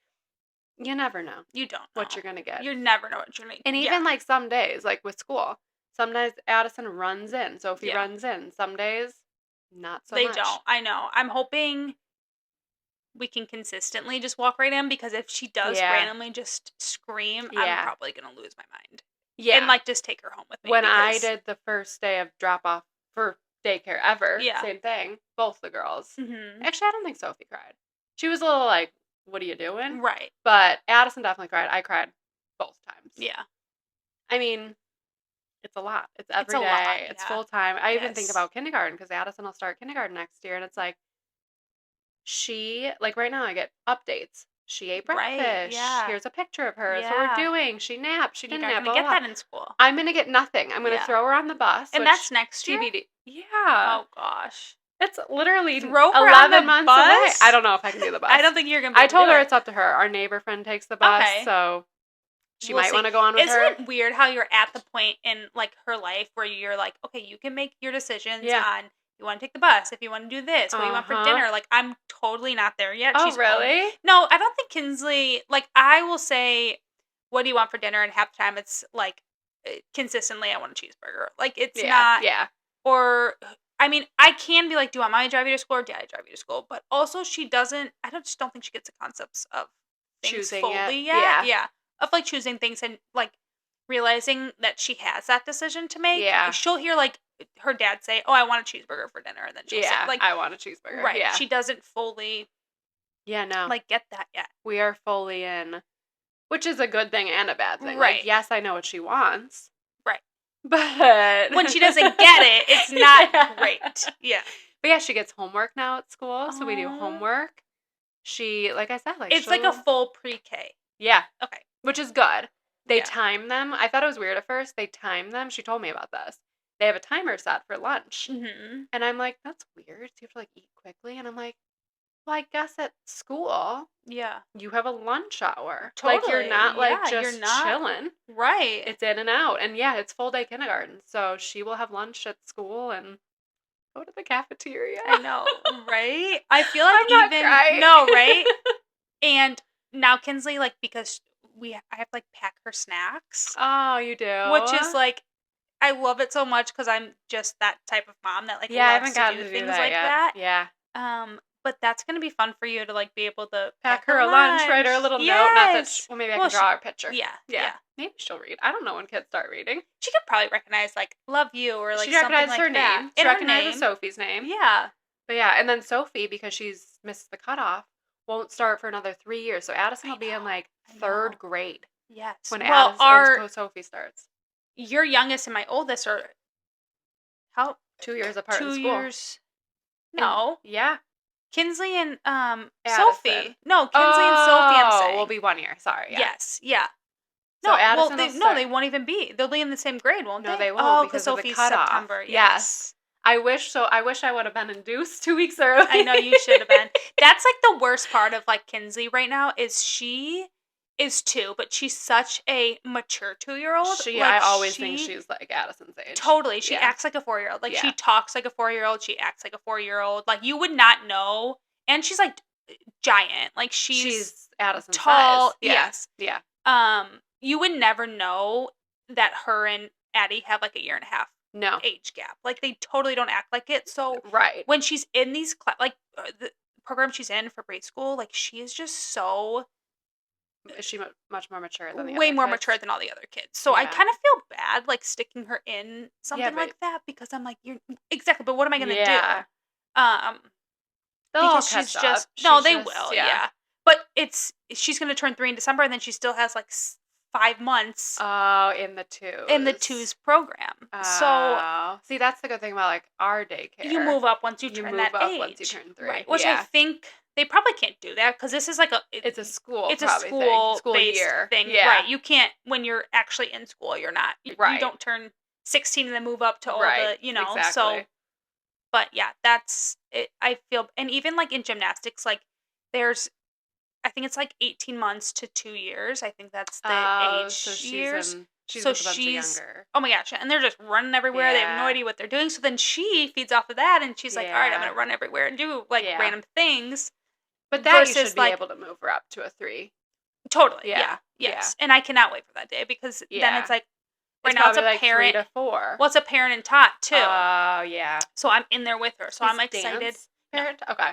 [SPEAKER 1] you never know.
[SPEAKER 2] You don't know
[SPEAKER 1] what you're going to get.
[SPEAKER 2] You never know what you're going to get.
[SPEAKER 1] And even, like, some days, like, with school, some days Addison runs in. Sophie runs in. Some days, not so much.
[SPEAKER 2] They don't. I know. I'm hoping... we can consistently just walk right in, because if she does randomly just scream, I'm probably going to lose my mind. Yeah. And, like, just take her home with me.
[SPEAKER 1] When I did the first day of drop-off for daycare ever, same thing, both the girls. Mm-hmm. Actually, I don't think Sophie cried. She was a little like, what are you doing?
[SPEAKER 2] Right.
[SPEAKER 1] But Addison definitely cried. I cried both times.
[SPEAKER 2] Yeah.
[SPEAKER 1] I mean, it's a lot. It's every day. It's full-time. I even think about kindergarten, because Addison will start kindergarten next year, and it's like, she, like, right now I get updates. She ate breakfast. Right, yeah. Here's a picture of her. Yeah. So we're doing. She napped. She didn't nap.
[SPEAKER 2] You're going to get that in school.
[SPEAKER 1] I'm going to get nothing. I'm going to throw her on the bus.
[SPEAKER 2] And that's next year?
[SPEAKER 1] TBD. Yeah.
[SPEAKER 2] Oh, gosh.
[SPEAKER 1] It's literally
[SPEAKER 2] throw her
[SPEAKER 1] 11
[SPEAKER 2] on the
[SPEAKER 1] months
[SPEAKER 2] bus?
[SPEAKER 1] away. I don't know if I can do the bus.
[SPEAKER 2] I don't think you're going to be able to
[SPEAKER 1] I told her it's up to her. Our neighbor friend takes the bus, so she might want to go on with her.
[SPEAKER 2] Isn't it weird how you're at the point in, like, her life where you're like, okay, you can make your decisions on... you want to take the bus, if you want to do this, what you want for dinner. Like, I'm totally not there yet.
[SPEAKER 1] Oh, really?
[SPEAKER 2] No, I don't think Kinsley, like, I will say, what do you want for dinner? And half the time it's, like, consistently, I want a cheeseburger. Like, it's not. Yeah. Or, I mean, I can be like, do you want mommy to drive you to school or dad to drive you to school? But also, she doesn't, just don't think she gets the concepts of things choosing fully yet. Yeah. Of, like, choosing things and, like, realizing that she has that decision to make. Yeah. She'll hear, like, her dad say, oh, I want a cheeseburger for dinner. And then she'll say, like,
[SPEAKER 1] I want a cheeseburger.
[SPEAKER 2] Right. Yeah. She doesn't fully,
[SPEAKER 1] no.
[SPEAKER 2] like, get that yet.
[SPEAKER 1] We are fully in, which is a good thing and a bad thing. Right. Like, yes, I know what she wants.
[SPEAKER 2] Right.
[SPEAKER 1] But
[SPEAKER 2] when she doesn't get it, it's not great. Yeah.
[SPEAKER 1] But yeah, she gets homework now at school. So we do homework. She, like I said, like,
[SPEAKER 2] it's like a full pre-K.
[SPEAKER 1] Yeah.
[SPEAKER 2] Okay.
[SPEAKER 1] Which is good. They time them. I thought it was weird at first. They time them. She told me about this. They have a timer set for lunch. Mm-hmm. And I'm like, that's weird. So you have to, like, eat quickly. And I'm like, well, I guess at school, you have a lunch hour. Totally. Like, you're not, like, just chilling.
[SPEAKER 2] Right.
[SPEAKER 1] It's in and out. And, yeah, it's full day kindergarten. So she will have lunch at school and go to the cafeteria.
[SPEAKER 2] I know, right? I feel like
[SPEAKER 1] I'm not crying.
[SPEAKER 2] No, right? And now Kinsley, like, because I have to, like, pack her snacks.
[SPEAKER 1] Oh, you do?
[SPEAKER 2] Which is, like, I love it so much because I'm just that type of mom that, like, loves to do things like that.
[SPEAKER 1] Yeah.
[SPEAKER 2] But that's going to be fun for you to, like, be able to
[SPEAKER 1] pack her a lunch, write her a little note. Not that maybe I can draw her a picture. Yeah. Maybe she'll read. I don't know when kids start reading.
[SPEAKER 2] She could probably recognize, like, love you or, like,
[SPEAKER 1] something
[SPEAKER 2] like that.
[SPEAKER 1] She recognizes her name. She recognizes Sophie's name.
[SPEAKER 2] Yeah.
[SPEAKER 1] But, yeah, and then Sophie, because she's missed the cutoff, won't start for another 3 years. So Addison will be in, like, 3rd grade.
[SPEAKER 2] Yes.
[SPEAKER 1] When Sophie starts.
[SPEAKER 2] Your youngest and my oldest are how
[SPEAKER 1] 2 years apart in school.
[SPEAKER 2] 2 years. No.
[SPEAKER 1] Yeah.
[SPEAKER 2] Kinsley and Sophie. No, Kinsley and Sophie, I'm saying.
[SPEAKER 1] Will be 1 year. Sorry. Yeah.
[SPEAKER 2] Yes. Yeah.
[SPEAKER 1] So
[SPEAKER 2] no,
[SPEAKER 1] Addison
[SPEAKER 2] they won't even be. They'll be in the same grade, won't they?
[SPEAKER 1] No, they won't because
[SPEAKER 2] Sophie's
[SPEAKER 1] of the cutoff.
[SPEAKER 2] September.
[SPEAKER 1] Yes. I wish I would have been induced 2 weeks early.
[SPEAKER 2] I know you should have been. That's, like, the worst part of, like, Kinsley right now is she is 2, but she's such a mature 2-year-old.
[SPEAKER 1] I always think she's, like, Addison's age.
[SPEAKER 2] Totally. She acts like a 4-year-old. Like, she talks like a 4-year-old. She acts like a 4-year-old. Like, you would not know. And she's, like, giant. Like she's
[SPEAKER 1] Addison's
[SPEAKER 2] tall.
[SPEAKER 1] size. Yeah.
[SPEAKER 2] Yes.
[SPEAKER 1] Yeah.
[SPEAKER 2] You would never know that her and Addie have like a year and a half age gap. Like they totally don't act like it. So when she's in these the program she's in for preschool, like she is just so.
[SPEAKER 1] Is she much more mature than the other
[SPEAKER 2] way more
[SPEAKER 1] kids?
[SPEAKER 2] mature than all the other kids. So I kind of feel bad like sticking her in something like that because I'm like, you're exactly. But what am I gonna do? Because she's just they will. Yeah. But she's gonna turn 3 in December, and then she still has like 5 months.
[SPEAKER 1] In the twos
[SPEAKER 2] program. So
[SPEAKER 1] see, that's the good thing about like our daycare.
[SPEAKER 2] You move up once you turn that age.
[SPEAKER 1] Once you turn 3,
[SPEAKER 2] right? Which I think they probably can't do that because this is like
[SPEAKER 1] it's a school.
[SPEAKER 2] It's a school
[SPEAKER 1] year
[SPEAKER 2] thing, right? You can't when you're actually in school. You're not. You don't turn 16 and then move up to all the Exactly. So. But yeah, that's it. I feel, and even like in gymnastics, like there's, I think it's like 18 months to 2 years. I think that's the age years.
[SPEAKER 1] She's younger.
[SPEAKER 2] Oh my gosh, and they're just running everywhere. They have no idea what they're doing. So then she feeds off of that, and she's like, "All right, I'm gonna run everywhere and do like random things."
[SPEAKER 1] But that you should be able to move her up to a 3.
[SPEAKER 2] Totally. Yeah. Yes. And I cannot wait for that day because then it's like. Right now it's a
[SPEAKER 1] like
[SPEAKER 2] parent.
[SPEAKER 1] 3 to 4.
[SPEAKER 2] Well, it's a parent and tot too.
[SPEAKER 1] Oh, yeah.
[SPEAKER 2] So I'm in there with her. So I'm excited.
[SPEAKER 1] Parent? Okay.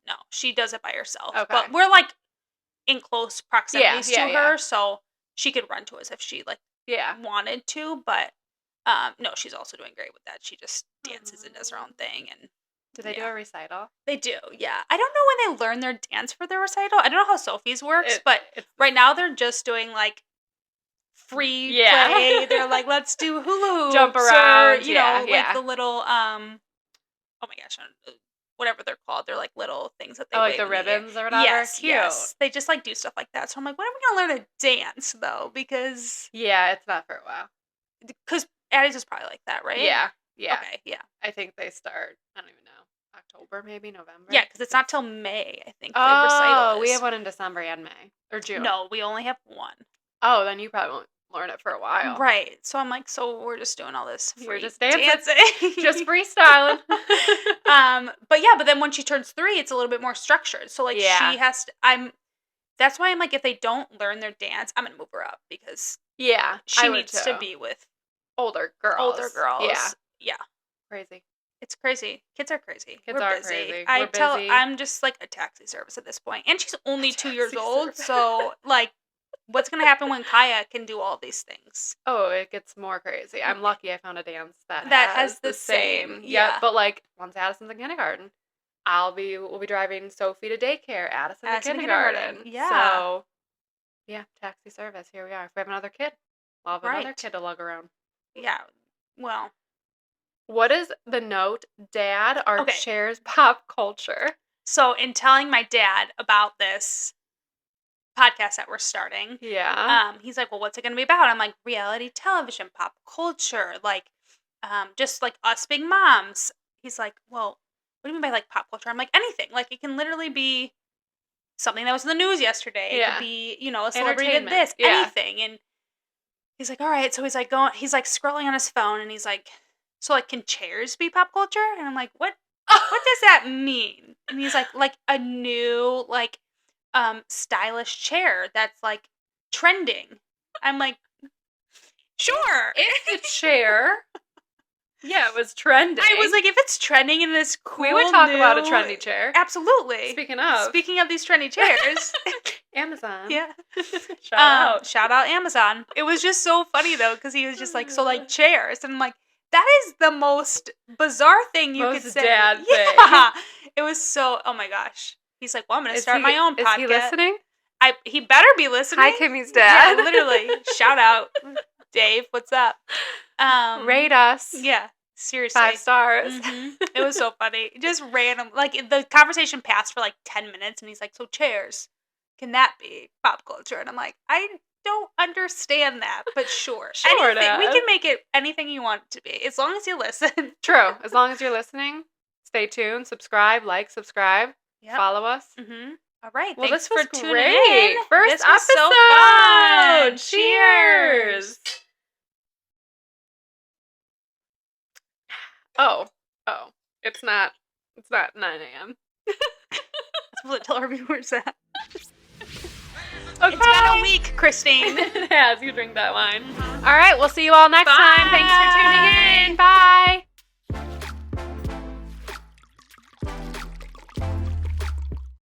[SPEAKER 2] No, she does it by herself.
[SPEAKER 1] Okay.
[SPEAKER 2] But we're like in close proximities to her, so she could run to us if she wanted to. But no, she's also doing great with that. She just dances and does her own thing. And
[SPEAKER 1] do they do a recital?
[SPEAKER 2] They do. Yeah. I don't know when they learn their dance for their recital. I don't know how Sophie's works, but right now they're just doing like. Free play. They're like, let's do hula hoops,
[SPEAKER 1] jump around,
[SPEAKER 2] or, like the little oh my gosh, whatever they're called. They're like little things that they
[SPEAKER 1] like the ribbons or whatever.
[SPEAKER 2] Yes,
[SPEAKER 1] cute.
[SPEAKER 2] Yes. They just like do stuff like that. So I'm like, when are we gonna learn to dance though? Because
[SPEAKER 1] it's not for a while.
[SPEAKER 2] Because Addie's is probably like that, right?
[SPEAKER 1] Yeah.
[SPEAKER 2] Okay. Yeah.
[SPEAKER 1] I think they start. I don't even know. October, maybe November.
[SPEAKER 2] Yeah, because it's not till May. I think.
[SPEAKER 1] We have one in December and May or June.
[SPEAKER 2] No, we only have one.
[SPEAKER 1] Oh, then you probably won't learn it for a while.
[SPEAKER 2] Right. So I'm like, we're just doing all this free
[SPEAKER 1] We're just dancing.
[SPEAKER 2] just
[SPEAKER 1] freestyling.
[SPEAKER 2] But then when she turns 3, it's a little bit more structured. So like she has to, that's why I'm like, if they don't learn their dance, I'm going to move her up because she needs to be with
[SPEAKER 1] older girls.
[SPEAKER 2] Yeah.
[SPEAKER 1] Crazy.
[SPEAKER 2] It's crazy. Kids are crazy.
[SPEAKER 1] We're busy.
[SPEAKER 2] I'm just like a taxi service at this point. And she's only 2 years old. So like, what's going to happen when Kaya can do all these things?
[SPEAKER 1] Oh, it gets more crazy. I'm lucky I found a dance that
[SPEAKER 2] has the same.
[SPEAKER 1] Yeah, but like once Addison's in kindergarten, we'll be driving Sophie to daycare, Addison to kindergarten.
[SPEAKER 2] Yeah.
[SPEAKER 1] So, taxi service. Here we are. If we have another kid, we'll have another kid to lug around.
[SPEAKER 2] Yeah. Well.
[SPEAKER 1] What is the note? Dad, our chairs pop culture.
[SPEAKER 2] So in telling my dad about this podcast that we're starting, he's like, well, what's it going to be about? I'm like, reality television, pop culture, like, just like us being moms. He's like, well, what do you mean by like pop culture? I'm like, anything. Like, it can literally be something that was in the news yesterday. It could be, a celebrity did this, anything. And he's like, all right. So he's like scrolling on his phone, and he's like, so like, can chairs be pop culture? And I'm like, what does that mean? And he's like a new, like, stylish chair that's like trending. I'm like, sure.
[SPEAKER 1] It's a chair. Yeah, it was trending.
[SPEAKER 2] I was like, if it's trending in this cool,
[SPEAKER 1] we would talk about a trendy chair.
[SPEAKER 2] Absolutely.
[SPEAKER 1] Speaking of these trendy chairs, Amazon.
[SPEAKER 2] Yeah.
[SPEAKER 1] Shout out
[SPEAKER 2] Amazon. It was just so funny though, because he was just like, so like chairs, and I'm like, that is the most bizarre thing you could say.
[SPEAKER 1] Dad
[SPEAKER 2] thing. It was so. Oh my gosh. He's like, well, I'm going to start my own podcast. Is
[SPEAKER 1] he listening?
[SPEAKER 2] He better be listening.
[SPEAKER 1] Hi, Kimmy's dad.
[SPEAKER 2] Yeah, literally. Shout out. Dave, what's up?
[SPEAKER 1] Rate us.
[SPEAKER 2] Yeah, seriously.
[SPEAKER 1] 5 stars.
[SPEAKER 2] Mm-hmm. It was so funny. Just random. Like, the conversation passed for like 10 minutes, and he's like, so chairs, can that be pop culture? And I'm like, I don't understand that, but sure.
[SPEAKER 1] Sure,
[SPEAKER 2] anything. We can make it anything you want it to be, as long as you listen.
[SPEAKER 1] True. As long as you're listening, stay tuned, subscribe, subscribe. Yep. Follow us.
[SPEAKER 2] Mm-hmm. All right.
[SPEAKER 1] Well,
[SPEAKER 2] thanks
[SPEAKER 1] this was
[SPEAKER 2] for tuning
[SPEAKER 1] great.
[SPEAKER 2] in.
[SPEAKER 1] First
[SPEAKER 2] this was
[SPEAKER 1] episode.
[SPEAKER 2] So fun.
[SPEAKER 1] Cheers. Oh. It's not 9 a.m.
[SPEAKER 2] We'll tell our viewers that.
[SPEAKER 1] Okay.
[SPEAKER 2] It's been a week, Christine.
[SPEAKER 1] It has. You drink that wine. All right. We'll see you all next time. Thanks for tuning in. Bye.